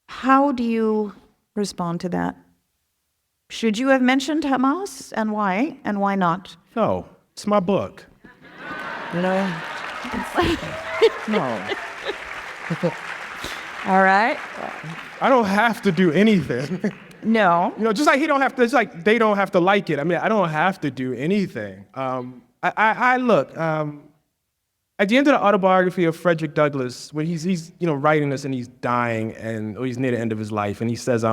How do you respond to that? Should you have mentioned Hamas, and why not? No, it's my book. No. No. All right. I don't have to do anything. No. Just like he don't have to, it's like they don't have to like it. I don't have to do anything. I look, at the end of the autobiography of Frederick Douglass, when he's writing this and he's dying or he's near the end of his life, and he says,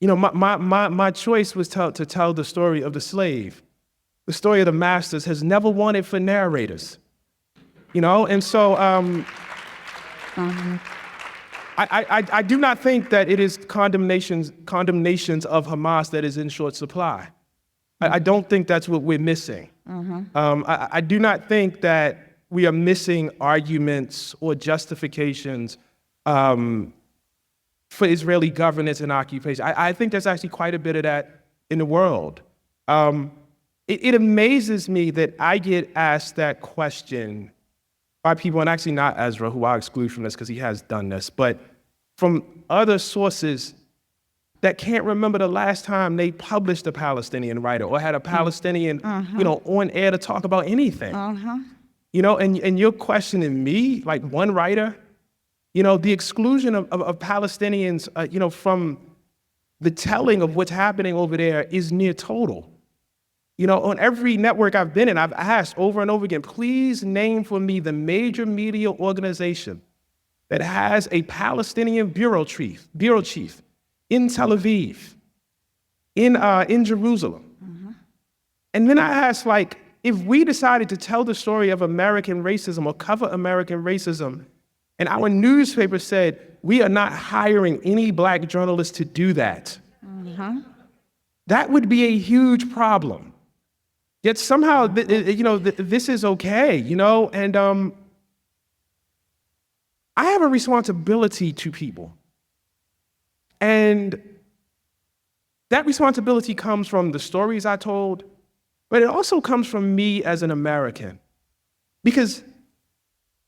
my choice was to tell the story of the slave. The story of the masters has never wanted for narrators. And so I do not think that it is condemnations of Hamas that is in short supply. I don't think that's what we're missing. I do not think that we are missing arguments or justifications for Israeli governance and occupation. I think there's actually quite a bit of that in the world. It amazes me that I get asked that question by people, and actually not Ezra, who I'll exclude from this because he has done this, but from other sources that can't remember the last time they published a Palestinian writer or had a Palestinian, on air to talk about anything. And you're questioning me, like one writer, the exclusion of Palestinians, from the telling of what's happening over there is near total. On every network I've been in, I've asked over and over again, please name for me the major media organization that has a Palestinian bureau chief in Tel Aviv, in Jerusalem. Mm-hmm. And then I asked, if we decided to tell the story of American racism or cover American racism, and our newspaper said, we are not hiring any Black journalists to do that, that would be a huge problem. Yet somehow, this is okay, and I have a responsibility to people. And that responsibility comes from the stories I told, but it also comes from me as an American. Because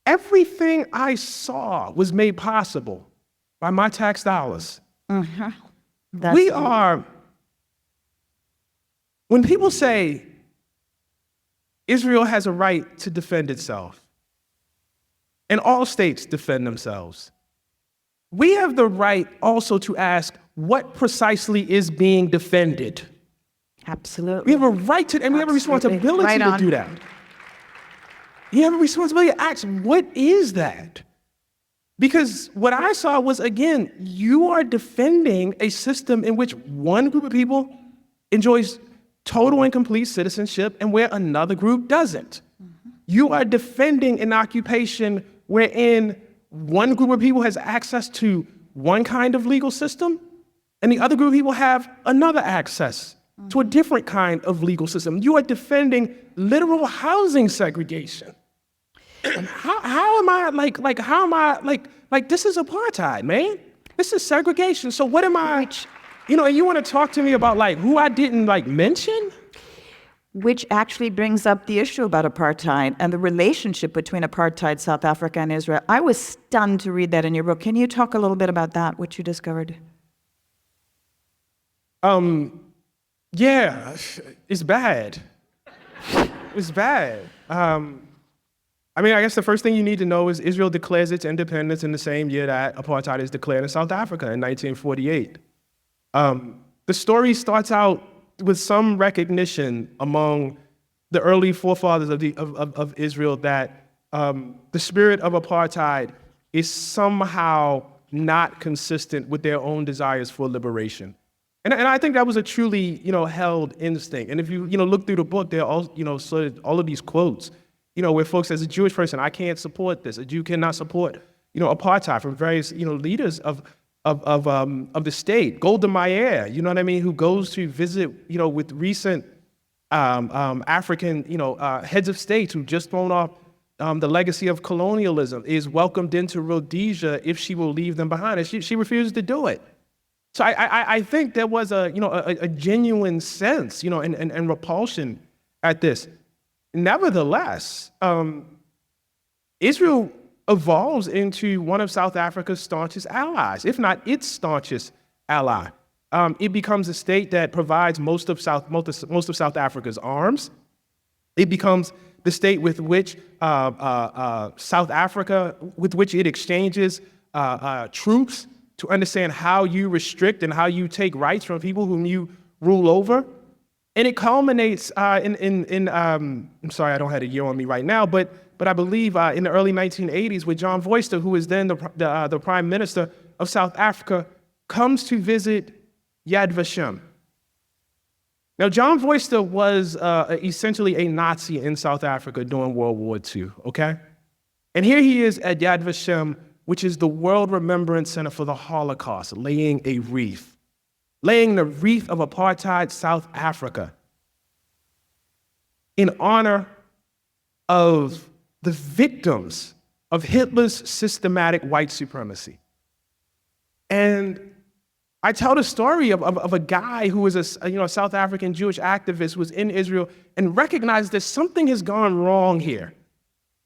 everything I saw was made possible by my tax dollars. When people say Israel has a right to defend itself, and all states defend themselves, we have the right also to ask what precisely is being defended. Absolutely. We have a right to, and we have a responsibility to do that. You have a responsibility to ask, what is that? Because what I saw was, again, you are defending a system in which one group of people enjoys total and complete citizenship and where another group doesn't. You are defending an occupation wherein one group of people has access to one kind of legal system and the other group of people have another access to a different kind of legal system. You are defending literal housing segregation. And how am I this is apartheid, man. This is segregation. So what am I, and you want to talk to me about who I didn't mention? Which actually brings up the issue about apartheid and the relationship between apartheid, South Africa, and Israel. I was stunned to read that in your book. Can you talk a little bit about that, what you discovered? Yeah, it's bad. It's bad. I guess the first thing you need to know is Israel declares its independence in the same year that apartheid is declared in South Africa in 1948. The story starts out with some recognition among the early forefathers of Israel that the spirit of apartheid is somehow not consistent with their own desires for liberation. And I think that was a truly, held instinct. And if you, look through the book, there are all, sort of all of these quotes, where folks, as a Jewish person, I can't support this. A Jew cannot support, apartheid, from various, leaders of the state. Golda Meir, who goes to visit, with recent African, heads of states who just thrown off the legacy of colonialism, is welcomed into Rhodesia if she will leave them behind. And she refuses to do it. So I think there was a genuine sense, and repulsion at this. Nevertheless, Israel evolves into one of South Africa's staunchest allies, if not its staunchest ally. It becomes a state that provides most of South Africa's arms. It becomes the state with which South Africa, with which it exchanges troops to understand how you restrict and how you take rights from people whom you rule over. And it culminates I'm sorry, I don't have a year on me right now, but I believe in the early 1980s with John Voister, who was then the prime minister of South Africa, comes to visit Yad Vashem. Now, John Voister was essentially a Nazi in South Africa during World War II, okay? And here he is at Yad Vashem, which is the World Remembrance Center for the Holocaust, laying the wreath of apartheid South Africa in honor of the victims of Hitler's systematic white supremacy. And I tell the story of a guy who was a South African Jewish activist who was in Israel and recognized that something has gone wrong here.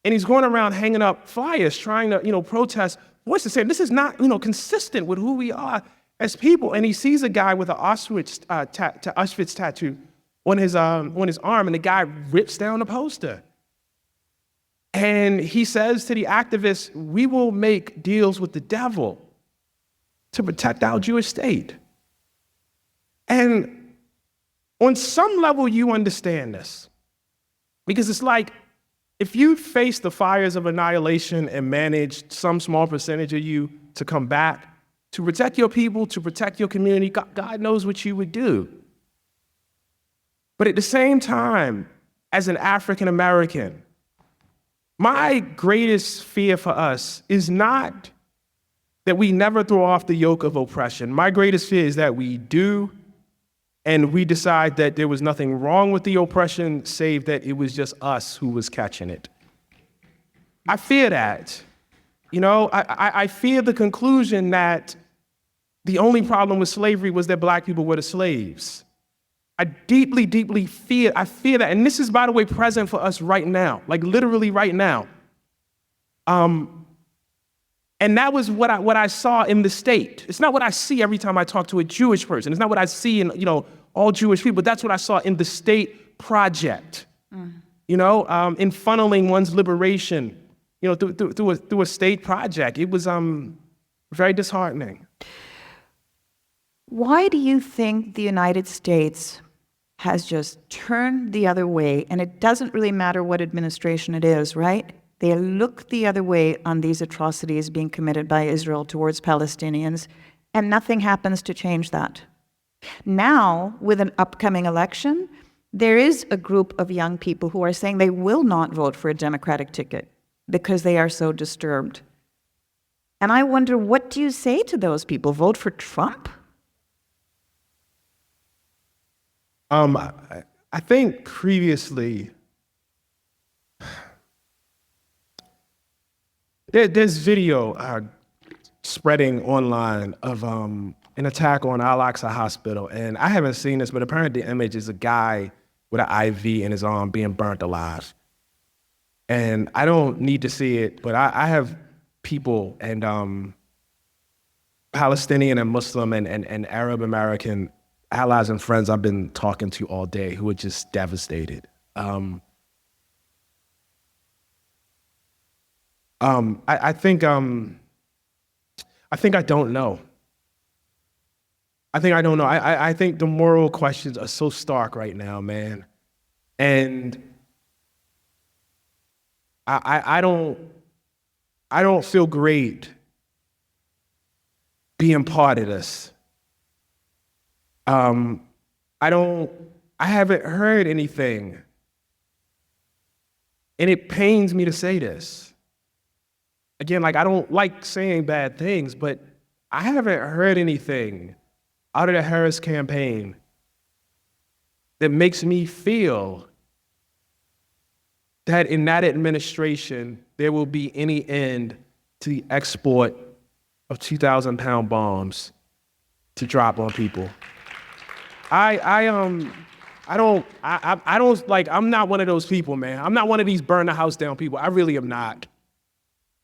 And he's going around hanging up flyers trying to, protest. Voices saying this is not, consistent with who we are as people. And he sees a guy with an Auschwitz tattoo on his arm, and the guy rips down the poster. And he says to the activists, we will make deals with the devil to protect our Jewish state. And on some level, you understand this. Because it's like, if you face the fires of annihilation and manage some small percentage of you to come back, to protect your people, to protect your community, God knows what you would do. But at the same time, as an African American, my greatest fear for us is not that we never throw off the yoke of oppression. My greatest fear is that we do, and we decide that there was nothing wrong with the oppression, save that it was just us who was catching it. I fear that. You know, I fear the conclusion that the only problem with slavery was that black people were the slaves. I deeply, deeply fear that. And this is, by the way, present for us right now, like literally right now. And that was what I saw in the state. It's not what I see every time I talk to a Jewish person. It's not what I see in, all Jewish people, but that's what I saw in the state project. In funneling one's liberation, through a state project. It was very disheartening. Why do you think the United States has just turned the other way, and it doesn't really matter what administration it is, right? They look the other way on these atrocities being committed by Israel towards Palestinians, and nothing happens to change that. Now, with an upcoming election, there is a group of young people who are saying they will not vote for a Democratic ticket because they are so disturbed. And I wonder, what do you say to those people? Vote for Trump? I think previously, there's video spreading online of an attack on Al-Aqsa Hospital. And I haven't seen this, but apparently the image is a guy with an IV in his arm being burnt alive. And I don't need to see it, but I have people and Palestinian and Muslim and Arab American allies and friends I've been talking to all day who are just devastated. I think I don't know. I think the moral questions are so stark right now, man. And I don't feel great being part of this. I haven't heard anything. And it pains me to say this. Again, I don't like saying bad things, but I haven't heard anything out of the Harris campaign that makes me feel that in that administration, there will be any end to the export of 2,000-pound bombs to drop on people. I'm not one of those people, man. I'm not one of these burn the house down people. I really am not.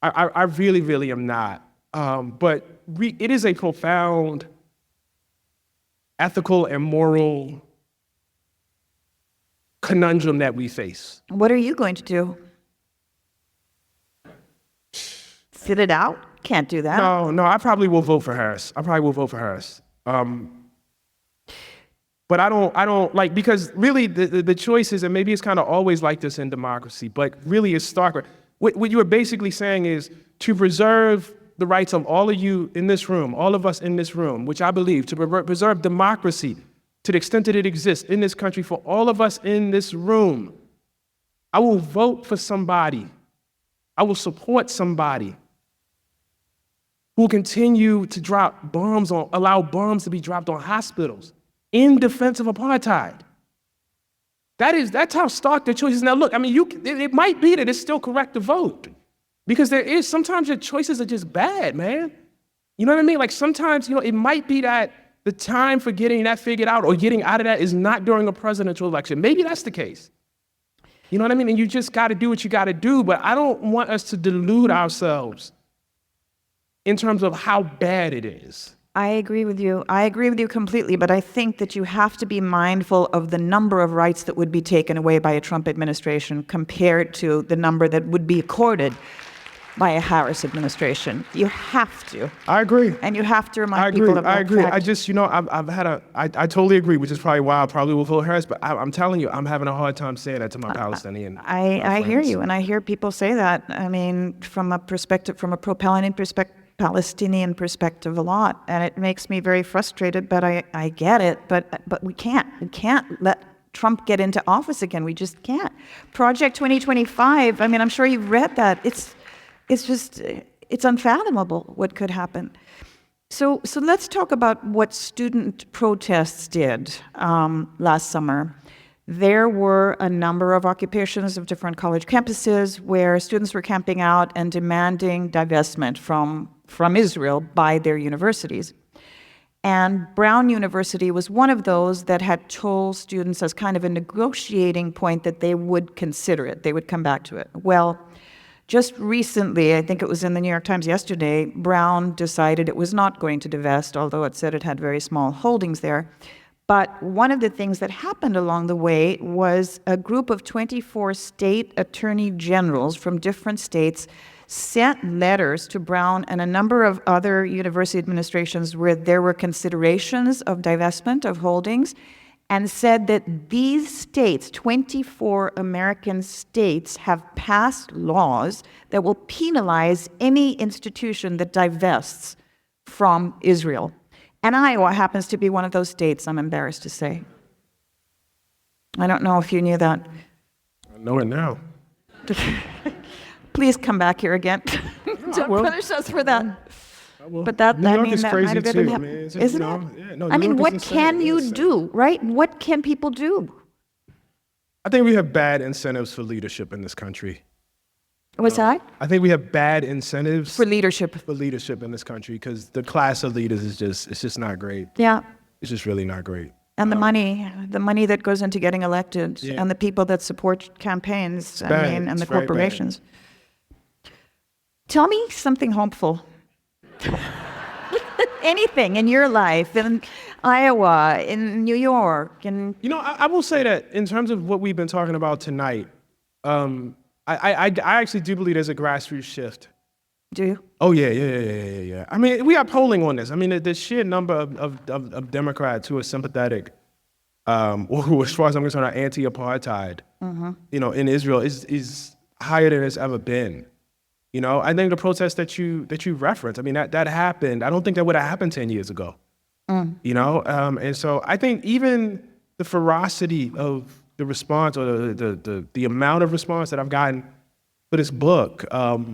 I really, really am not. But it is a profound ethical and moral conundrum that we face. What are you going to do? Sit it out? Can't do that. No, I probably will vote for Harris. But I don't like, because really the choices, and maybe it's kind of always like this in democracy, but really it's starker. What you are basically saying is to preserve the rights of all of you in this room, all of us in this room, which I believe, to preserve democracy to the extent that it exists in this country for all of us in this room. I will vote for somebody. I will support somebody who will continue to allow bombs to be dropped on hospitals in defense of apartheid. That's how stark the choice is. Now, look, it might be that it's still correct to vote, because sometimes your choices are just bad, man. You know what I mean? Like sometimes, it might be that the time for getting that figured out or getting out of that is not during a presidential election. Maybe that's the case. You know what I mean? And you just got to do what you got to do. But I don't want us to delude ourselves in terms of how bad it is. I agree with you. I agree with you completely, but I think that you have to be mindful of the number of rights that would be taken away by a Trump administration compared to the number that would be accorded by a Harris administration. You have to. I agree. And you have to I remind agree. people of that I agree. fact. I just, I totally agree, which is probably why I probably will vote Harris. But I'm telling you, I'm having a hard time saying that to my Palestinian. I hear friends. you, and I hear people say that. I mean, from a pro-Palestinian perspective a lot, and it makes me very frustrated, but I get it, but we can't let Trump get into office again. We just can't. Project 2025, I mean, I'm sure you've read that. It's unfathomable what could happen. So let's talk about what student protests did last summer. There were a number of occupations of different college campuses where students were camping out and demanding divestment from Israel by their universities. And Brown University was one of those that had told students as kind of a negotiating point that they would consider it, they would come back to it. Well, just recently, I think it was in the New York Times yesterday, Brown decided it was not going to divest, although it said it had very small holdings there. But one of the things that happened along the way was a group of 24 state attorney generals from different states sent letters to Brown and a number of other university administrations where there were considerations of divestment of holdings, and said that these states, 24 American states, have passed laws that will penalize any institution that divests from Israel. And Iowa happens to be one of those states, I'm embarrassed to say. I don't know if you knew that. I know it now. Please come back here again. Don't will. punish us for that. But that, New I York mean, is that crazy might have been too, happening. man. It's Isn't you it? know, yeah, no, I New mean, York is what insane. can It's you insane. do, right? What can people do? I think we have bad incentives for leadership in this country. What's that? I think we have bad incentives For leadership. for leadership in this country because the class of leaders is just not great. Yeah. It's just really not great. And the money that goes into getting elected, Yeah. and the people that support campaigns, I bad. mean, and the It's very bad. corporations. Tell me something hopeful. Anything in your life, in Iowa, in New York, in I will say that in terms of what we've been talking about tonight, I actually do believe there's a grassroots shift. do you? Oh yeah. I mean, we are polling on this. I mean, the sheer number of Democrats who are sympathetic, or who, as far as I'm concerned, are anti-apartheid, in Israel is higher than it's ever been. I think the protest that you referenced, I mean, that happened. I don't think that would have happened 10 years ago. And so I think even the ferocity of the response, or the amount of response that I've gotten for this book, like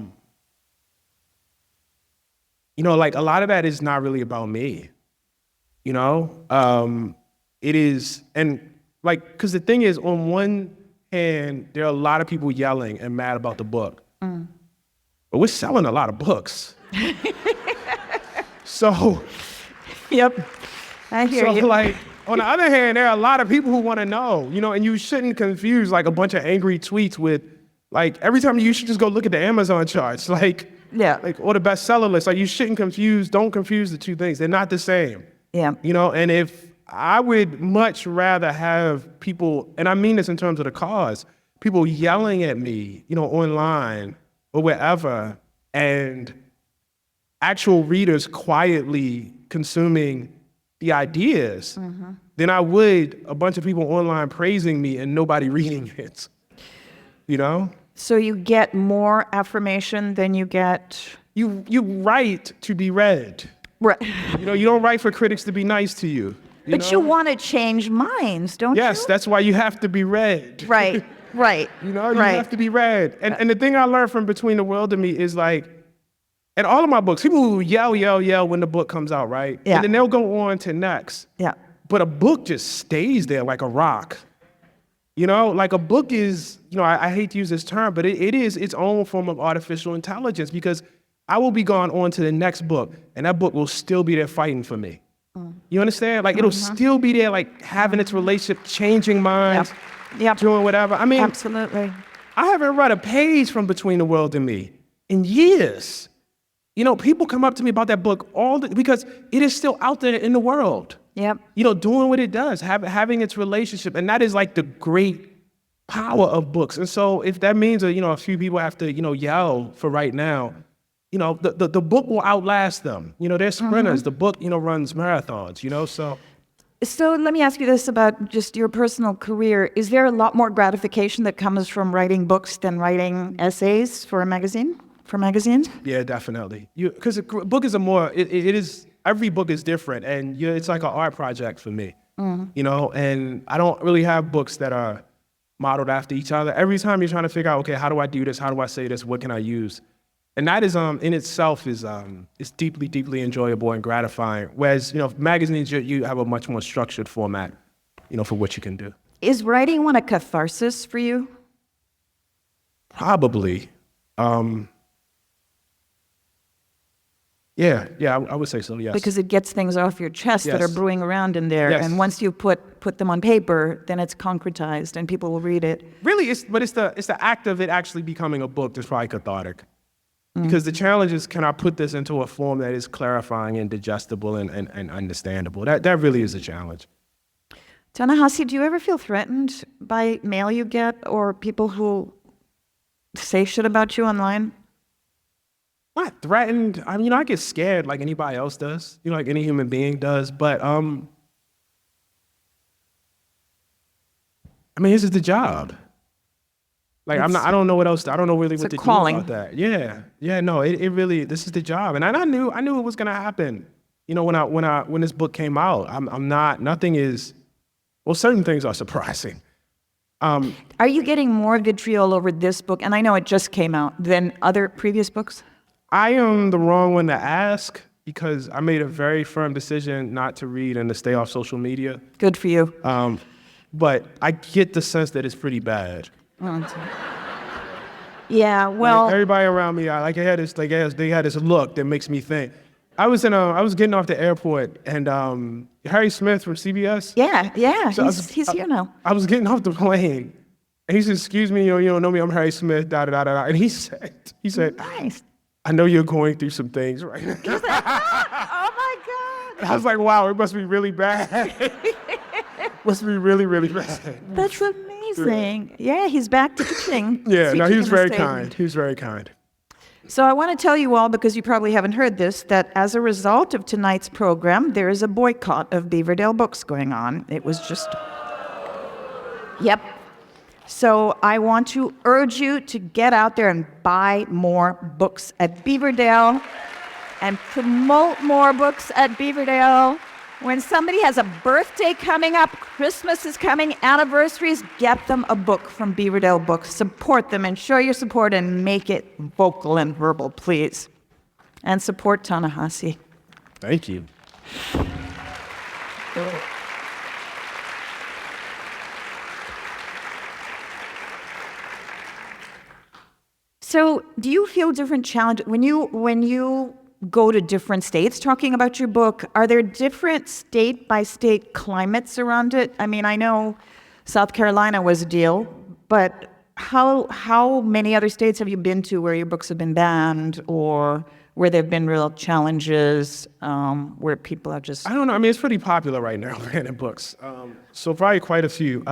a lot of that is not really about me. It is, and like, because the thing is, on one hand, there are a lot of people yelling and mad about the book. But we're selling a lot of books. So, Yep. I hear you. like, on the other hand, there are a lot of people who want to know, and you shouldn't confuse like a bunch of angry tweets with, like, every time you should just go look at the Amazon charts, like, Yeah. or the bestseller list. Like, you shouldn't don't confuse the two things. They're not the same. Yeah. And if I would much rather have people, and I mean this in terms of the cause, people yelling at me, online or wherever, and actual readers quietly consuming the ideas, then I would a bunch of people online praising me and nobody reading it. So you get more affirmation than you get. You write to be read. Right. You don't write for critics to be nice to you. But you want to change minds, don't you? Yes, that's why you have to be read. Right. Right. You right. have to be read. And the thing I learned from Between the World and Me is, like, in all of my books, people who yell when the book comes out, right? Yeah. And then they'll go on to next. Yeah. But a book just stays there like a rock. Like a book is, I hate to use this term, but it is its own form of artificial intelligence, because I will be gone on to the next book and that book will still be there fighting for me. You understand? Like, it'll still be there, like, having its relationship, changing minds, Yep. doing whatever. I mean, Absolutely. I haven't read a page from Between the World and Me in years. people come up to me about that book because it is still out there in the world. Yep. Doing what it does, having its relationship. And that is like the great power of books. And so if that means that, a few people have to, yell for right now, the book will outlast them. They're sprinters. The book, runs marathons, so. So let me ask you this about just your personal career. Is there a lot more gratification that comes from writing books than writing essays for a magazine? For magazines? Yeah, definitely. Because a book is every book is different, and it's like an art project for me. And I don't really have books that are modeled after each other. Every time you're trying to figure out, okay, how do I do this? How do I say this? What can I use? And that is in itself is deeply, deeply enjoyable and gratifying. Whereas, magazines, you have a much more structured format, for what you can do. Is writing one a catharsis for you? Probably. Yeah, I would say so, yes. Because it gets things off your chest that are Yes. brewing around in there. Yes. And once you put them on paper, then it's concretized and people will read it. Really, it's the act of it actually becoming a book that's probably cathartic. Because the challenge is, can I put this into a form that is clarifying and digestible and understandable? That really is a challenge. Ta-Nehisi, do you ever feel threatened by mail you get or people who say shit about you online? Not threatened. I get scared like anybody else does, like any human being does. But this is the job. Like I don't know what else. I don't know really what to do about that. Yeah. No, it really. This is the job, and I knew it was gonna happen. When this book came out, I'm not. Nothing is. Well, certain things are surprising. Are you getting more vitriol over this book, and I know it just came out, than other previous books? I am the wrong one to ask because I made a very firm decision not to read and to stay off social media. Good for you. But I get the sense that it's pretty bad. Yeah, well, Like, everybody around me, they had this look that makes me think. I was getting off the airport, and Harry Smith from CBS. yeah, So he's here now. I was getting off the plane, and he said, "Excuse me, you don't know me. I'm Harry Smith." Da da da da. And he said, Nice. "I know you're going through some things right now." Oh my God. And I was like, "Wow, it must be really bad. Must be really, really bad." That's amazing. Yeah, he's back to teaching. Yeah, no, he was Speaking very on the stage. kind. He was very kind. So I want to tell you all, because you probably haven't heard this, that as a result of tonight's program, there is a boycott of Beaverdale Books going on. It was just... Yep. So I want to urge you to get out there and buy more books at Beaverdale and promote more books at Beaverdale. When somebody has a birthday coming up, Christmas is coming, anniversaries, get them a book from Beaverdale Books. Support them and show your support and make it vocal and verbal, please. And support Ta-Nehisi. Thank you. So do you feel different challenge when you go to different states talking about your book? Are there different state-by-state climates around it? I mean, I know South Carolina was a deal, but how many other states have you been to where your books have been banned or where there have been real challenges where people are just... I don't know. It's pretty popular right now, banning books. So probably quite a few.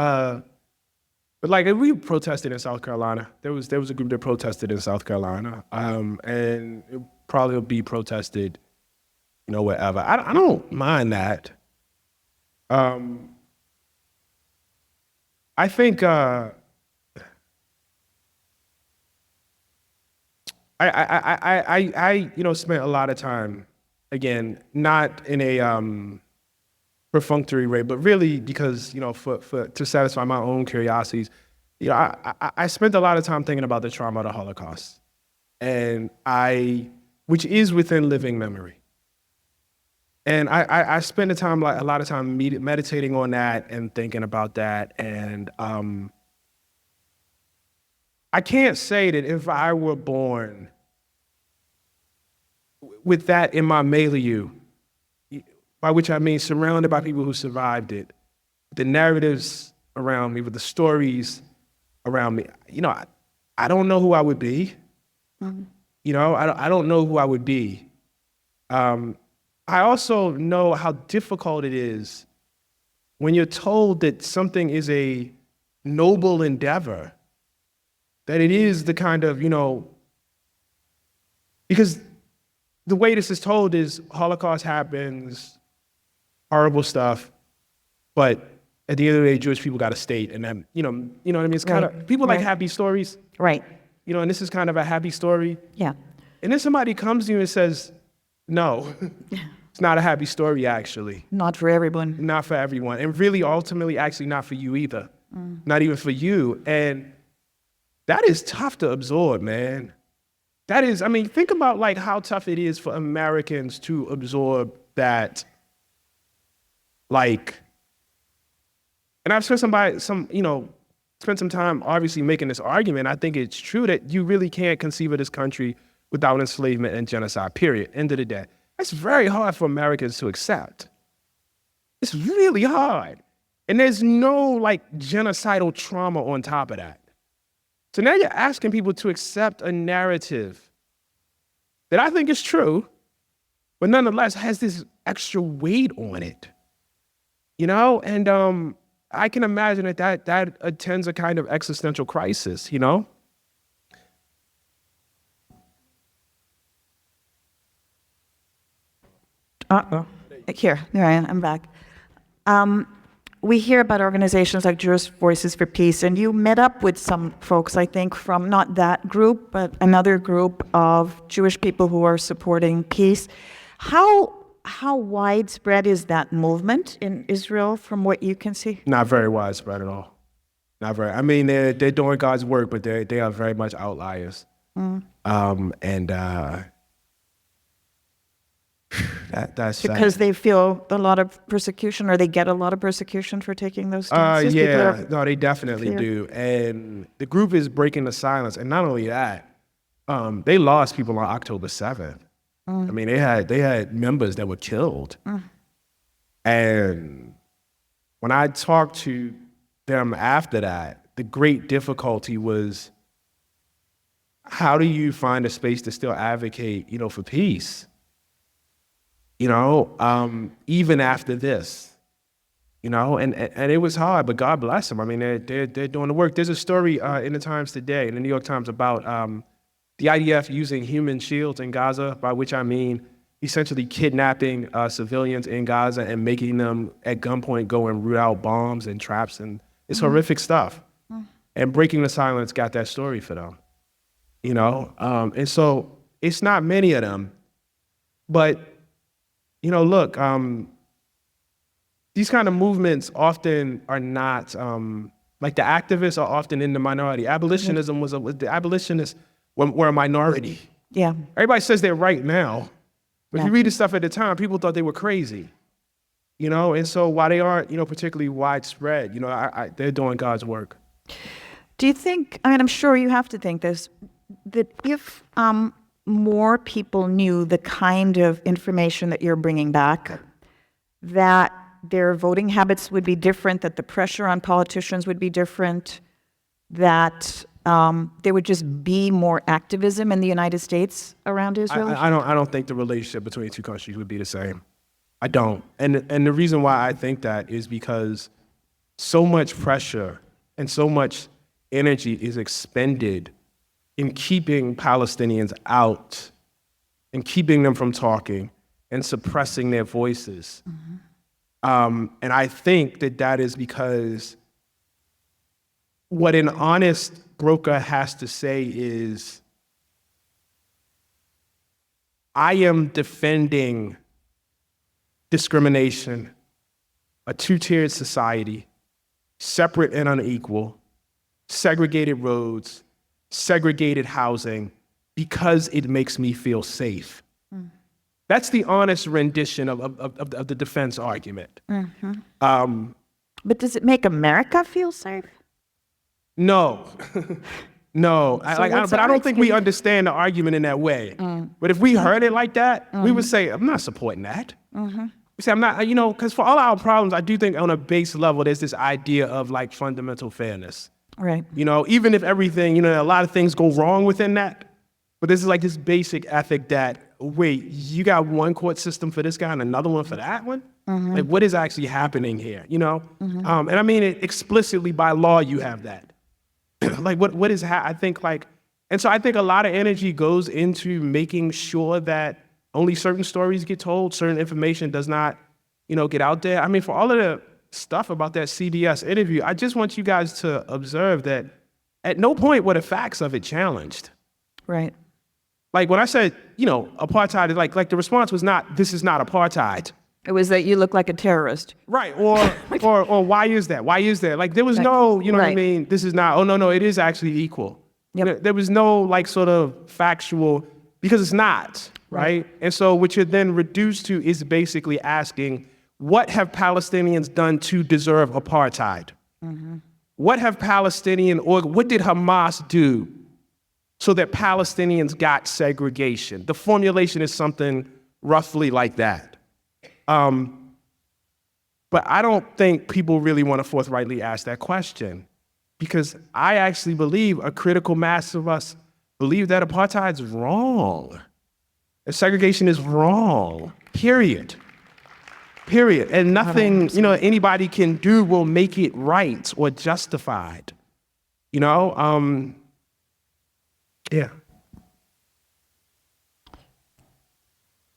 But we protested in South Carolina. There was a group that protested in South Carolina, and it probably will be protested, wherever. I don't mind that. I think I spent a lot of time, again, not in a perfunctory way, but really because, to satisfy my own curiosities, I spent a lot of time thinking about the trauma of the Holocaust, and which is within living memory. And I spent a lot of time meditating on that and thinking about that. And I can't say that if I were born with that in my milieu, by which I mean surrounded by people who survived it, the narratives around me, with the stories around me, I don't know who I would be. I don't know who I would be. I also know how difficult it is when you're told that something is a noble endeavor, that it is the kind of, because the way this is told is Holocaust happens, horrible stuff, but at the end of the day, Jewish people got a state, and then, you know what I mean? It's kind of, people like happy stories, Right. and this is kind of a happy story. Yeah. And then somebody comes to you and says, no, it's not a happy story, actually. Not for everyone. Not for everyone. And really, ultimately, actually not for you either. Not even for you. And that is tough to absorb, man. That is, think about like how tough it is for Americans to absorb that, like, and I've spent spent some time obviously making this argument. I think it's true that you really can't conceive of this country without enslavement and genocide, period. End of the day. That's very hard for Americans to accept. It's really hard. And there's no like genocidal trauma on top of that. So now you're asking people to accept a narrative that I think is true, but nonetheless has this extra weight on it. And I can imagine that attends a kind of existential crisis, Uh-oh. Here I am. I'm back. We hear about organizations like Jewish Voices for Peace, and you met up with some folks, I think, from not that group, but another group of Jewish people who are supporting peace. How widespread is that movement in Israel from what you can see? Not very widespread at all. Not very. They're doing God's work, but they are very much outliers. That's because they feel a lot of persecution, or they get a lot of persecution for taking those stances? No, they definitely do. And the group is breaking the silence. And not only that, they lost people on October 7th. They had members that were killed. And when I talked to them after that, the great difficulty was, how do you find a space to still advocate, for peace? Even after this, and it was hard, but God bless them. They're doing the work. There's a story in the Times today, in the New York Times, about the IDF using human shields in Gaza, by which I mean essentially kidnapping civilians in Gaza and making them at gunpoint go and root out bombs and traps, and it's horrific stuff. And Breaking the Silence got that story for them, and so it's not many of them, but look, these kind of movements often are not, like the activists are often in the minority. Abolitionism the abolitionists were a minority. Yeah. Everybody says they're right now, but if you read the stuff at the time, people thought they were crazy, and so while they aren't, particularly widespread, they're doing God's work. Do you think, I'm sure you have to think this, that if more people knew the kind of information that you're bringing back, that their voting habits would be different, that the pressure on politicians would be different, that there would just be more activism in the United States around Israel? I don't think the relationship between the two countries would be the same. I don't. And the reason why I think that is because so much pressure and so much energy is expended in keeping Palestinians out and keeping them from talking and suppressing their voices. And I think that is because what an honest broker has to say is, I am defending discrimination, a two-tiered society, separate and unequal, segregated roads, segregated housing, because it makes me feel safe. That's the honest rendition of the defense argument. But does it make America feel safe? No. No. what's But I our don't think we understand the argument in that way. But if we heard it like that, we would say, I'm not supporting that. We say, I'm not, because for all our problems, I do think on a base level, there's this idea of like fundamental fairness. Right. Even if everything, a lot of things go wrong within that, But this is like this basic ethic that, wait, you got one court system for this guy and another one for that one? Like, what is actually happening here, you know? And I mean it explicitly by law, you have that. Like, what is, I think like, and so I think a lot of energy goes into making sure that only certain stories get told, certain information does not, get out there. I mean, for all of the stuff about that CBS interview, I just want you guys to observe that at no point were the facts of it challenged. Right. Like when I said, apartheid, like the response was not, this is not apartheid. It was that you look like a terrorist. Right, or why is that? Why is that? Like there was no, what I mean? This is not, oh no, it is actually equal. Yep. There was no like sort of factual, because it's not, right? And so what you're then reduced to is basically asking, what have Palestinians done to deserve apartheid? What have what did Hamas do so that Palestinians got segregation? The formulation is something roughly like that. But I don't think people really want to forthrightly ask that question, because I actually believe a critical mass of us believe that apartheid's wrong. That segregation is wrong, period. And nothing, anybody can do will make it right or justified. Yeah.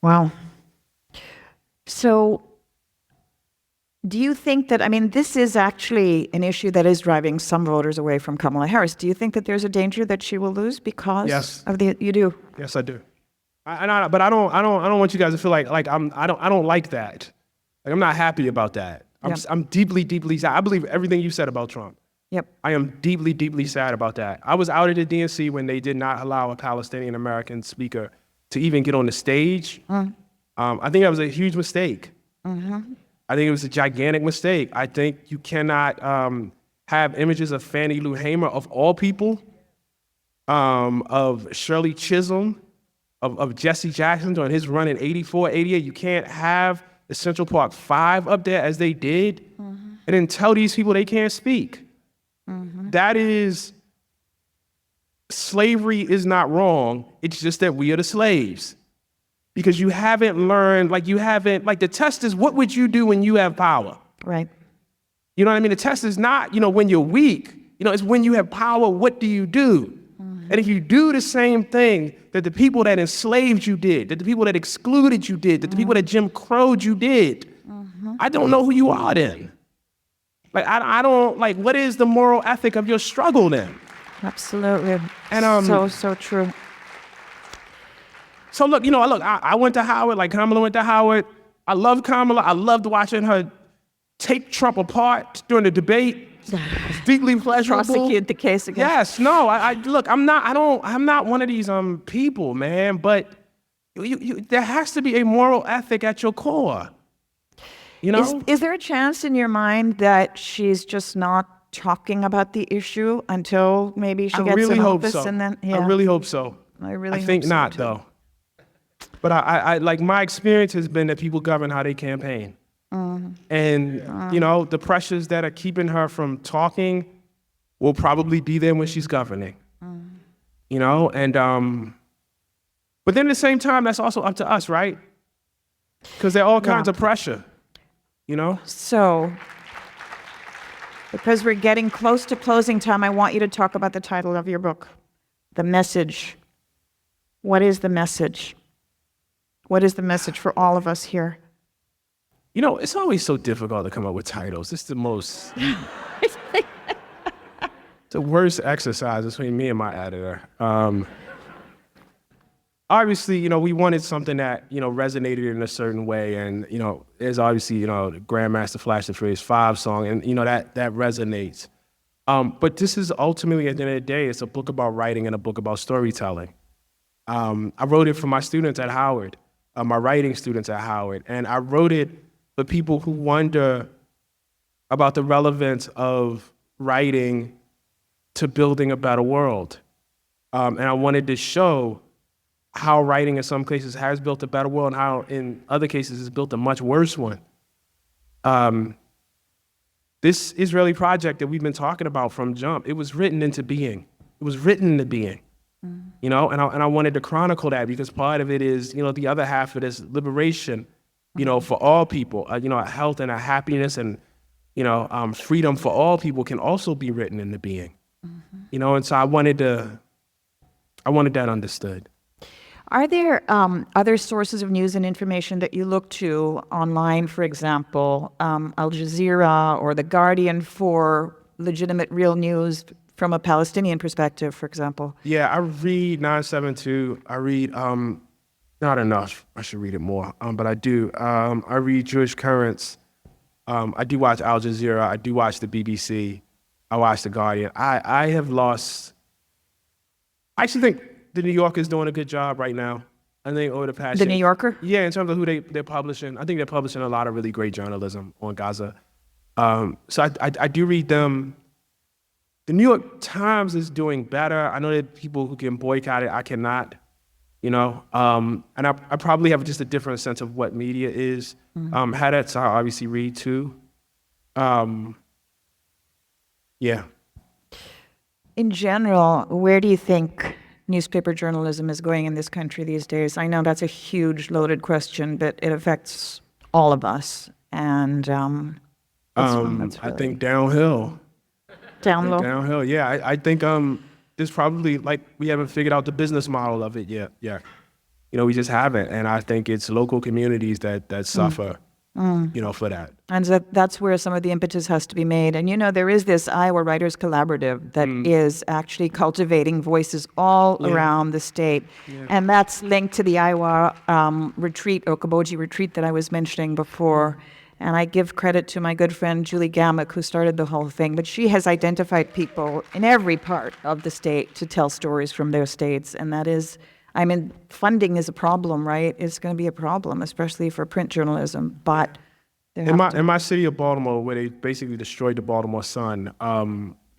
Wow. So do you think that, this is actually an issue that is driving some voters away from Kamala Harris. Do you think that there's a danger that she will lose because of you do? Yes, I do. But I don't want you guys to feel like I don't like that. Like, I'm not happy about that. I'm deeply, deeply sad. I believe everything you said about Trump. Yep. I am deeply, deeply sad about that. I was out at the DNC when they did not allow a Palestinian American speaker to even get on the stage. I think that was a huge mistake. I think it was a gigantic mistake. I think you cannot have images of Fannie Lou Hamer, of all people, of Shirley Chisholm, of Jesse Jackson during his run in 84, 88. You can't have the Central Park 5 up there as they did, and then tell these people they can't speak. That is, slavery is not wrong. It's just that we are the slaves. Because you haven't learned, the test is, what would you do when you have power? Right. You know what I mean? The test is not, when you're weak. It's when you have power, what do you do? And if you do the same thing that the people that enslaved you did, that the people that excluded you did, that the people that Jim Crowed you did, I don't know who you are then. I don't, what is the moral ethic of your struggle then? Absolutely. And so true. So look, I went to Howard, like Kamala went to Howard. I love Kamala. I loved watching her take Trump apart during the debate. It's deeply pleasurable. Prosecute the case again. Yes, no, I'm not one of these people, man, but there has to be a moral ethic at your core. Is there a chance in your mind that she's just not talking about the issue until maybe she gets in office? So. And then, I really hope so. I think hope not, so though. But I my experience has been that people govern how they campaign. And, the pressures that are keeping her from talking will probably be there when she's governing. And, but then at the same time, that's also up to us, right? Because there are all kinds of pressure, So, because we're getting close to closing time, I want you to talk about the title of your book, The Message. What is the message? What is the message for all of us here? It's always so difficult to come up with titles. It's the most, the worst exercise between me and my editor. Obviously, we wanted something that, resonated in a certain way. And, there's obviously, the Grandmaster Flash the Furious 5 song, and, that resonates. But this is ultimately, at the end of the day, it's a book about writing and a book about storytelling. I wrote it for my students at Howard, my writing students at Howard. And I wrote it for people who wonder about the relevance of writing to building a better world. And I wanted to show how writing in some cases has built a better world and how in other cases has built a much worse one. This Israeli project that we've been talking about from jump, it was written into being. It was written into being. And I wanted to chronicle that because part of it is, the other half of this liberation, for all people, a health and a happiness and, freedom for all people can also be written into being, and so I wanted that understood. Are there other sources of news and information that you look to online, for example, Al Jazeera or The Guardian for legitimate, real news from a Palestinian perspective, for example? Yeah, I read 972. I read, not enough. I should read it more, but I do. I read Jewish Currents. I do watch Al Jazeera. I do watch the BBC. I watch The Guardian. I actually think the New Yorker is doing a good job right now. I think over the past The New Yorker? Yeah, in terms of who they're publishing. I think they're publishing a lot of really great journalism on Gaza. So I do read them. The New York Times is doing better. I know that people who can boycott it, I cannot, and I probably have just a different sense of what media is. Haaretz, I obviously read too. Yeah. In general, where do you think newspaper journalism is going in this country these days? I know that's a huge, loaded question, but it affects all of us. And that's one that's I really think downhill. down low. Downhill, yeah. I think there's probably, we haven't figured out the business model of it yet. Yeah. We just haven't. And I think it's local communities that suffer, for that. And that's where some of the impetus has to be made. And, there is this Iowa Writers Collaborative that is actually cultivating voices all around the state. Yeah. And that's linked to the Iowa retreat, Okoboji retreat that I was mentioning before. And I give credit to my good friend Julie Gamak, who started the whole thing. But she has identified people in every part of the state to tell stories from their states. And that is, funding is a problem, right? It's going to be a problem, especially for print journalism. But in my city of Baltimore, where they basically destroyed the Baltimore Sun,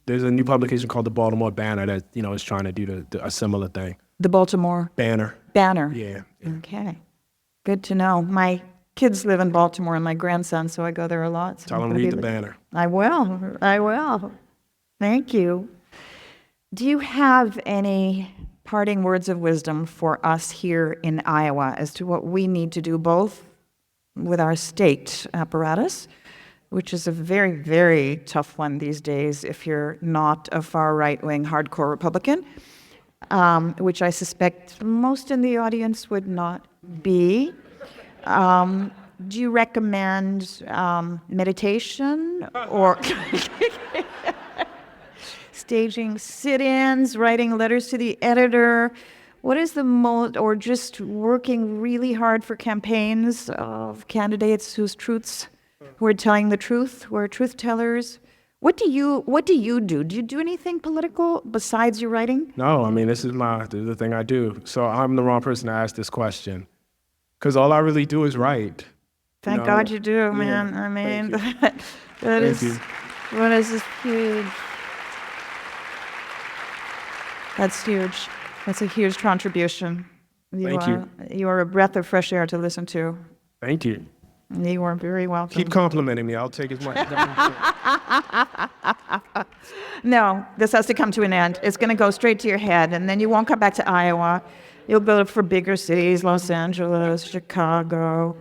there's a new publication called the Baltimore Banner that, is trying to do a similar thing. The Baltimore Banner. Yeah. Okay. Good to know. My kids live in Baltimore and my grandson, so I go there a lot. So tell them read the Banner. I will. Thank you. Do you have any parting words of wisdom for us here in Iowa as to what we need to do both with our state apparatus, which is a very, very tough one these days if you're not a far right-wing hardcore Republican, which I suspect most in the audience would not be. Do you recommend meditation or staging sit-ins, writing letters to the editor? What is the most, or just working really hard for campaigns of candidates who are telling the truth, who are truth tellers? What do you do? Do you do anything political besides your writing? No, this is the thing I do. So I'm the wrong person to ask this question, because all I really do is write. Thank God you do, man. That is huge. That's huge. That's a huge contribution. Thank you. You are a breath of fresh air to listen to. Thank you. You are very welcome. Keep complimenting me. I'll take as much. No, this has to come to an end. It's going to go straight to your head, and then you won't come back to Iowa. You'll build it for bigger cities, Los Angeles, Chicago.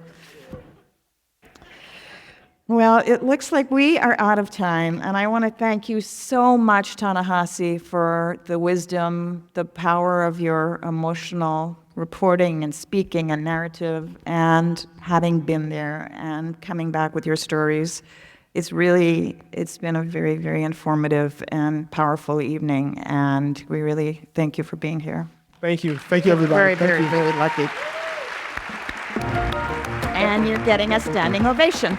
Well, it looks like we are out of time, and I want to thank you so much, Ta-Nehisi, for the wisdom, the power of your emotional reporting and speaking and narrative, and having been there and coming back with your stories. It's been a very, very informative and powerful evening, and we really thank you for being here. Thank you. Thank you, everybody. Very, very lucky. And you're getting a standing ovation.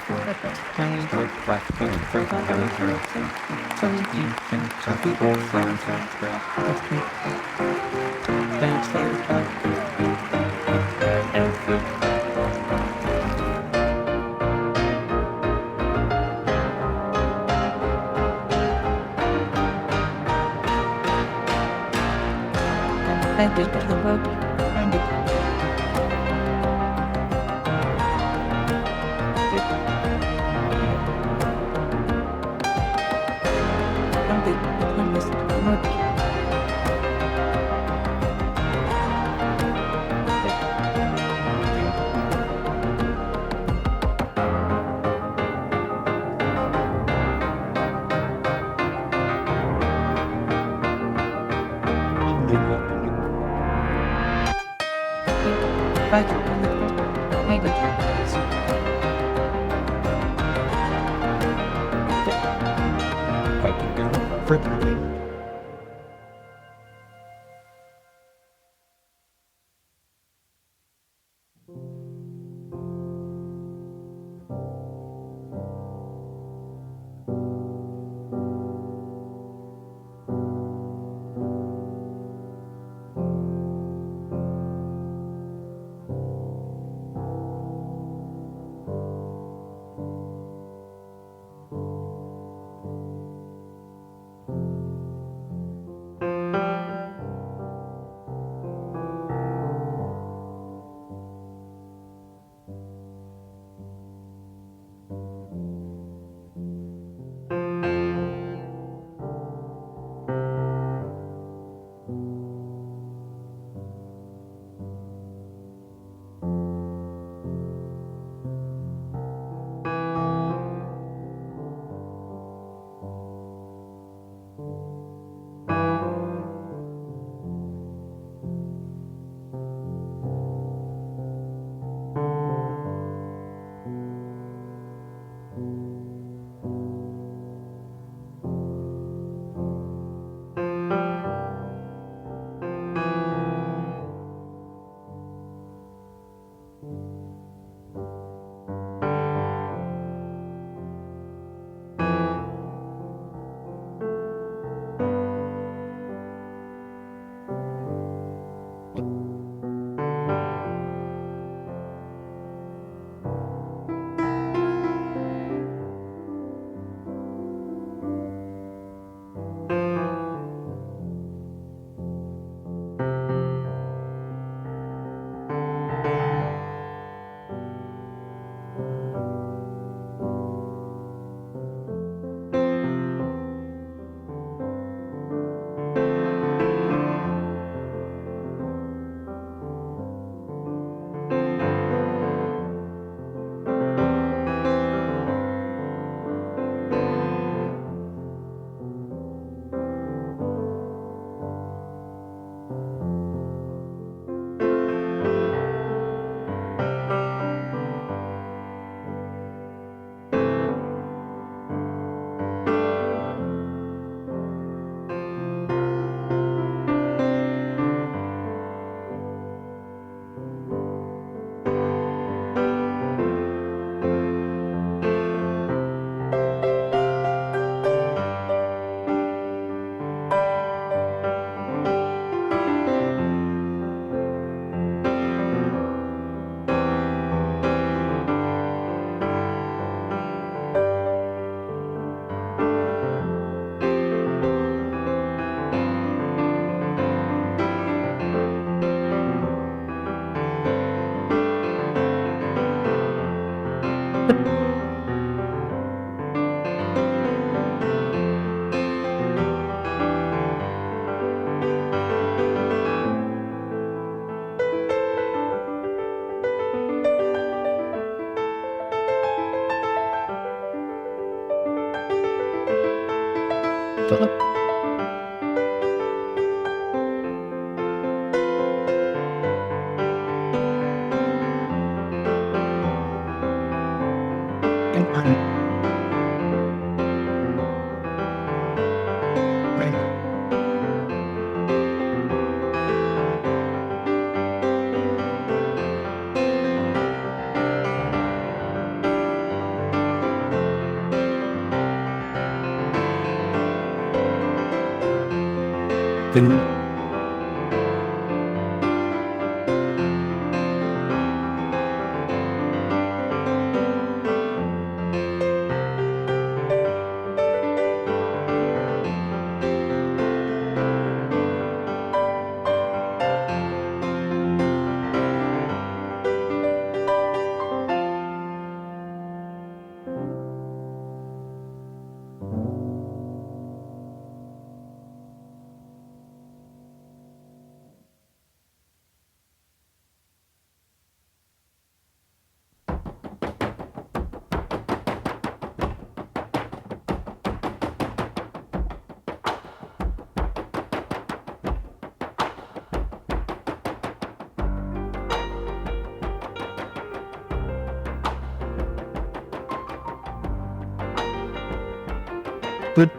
But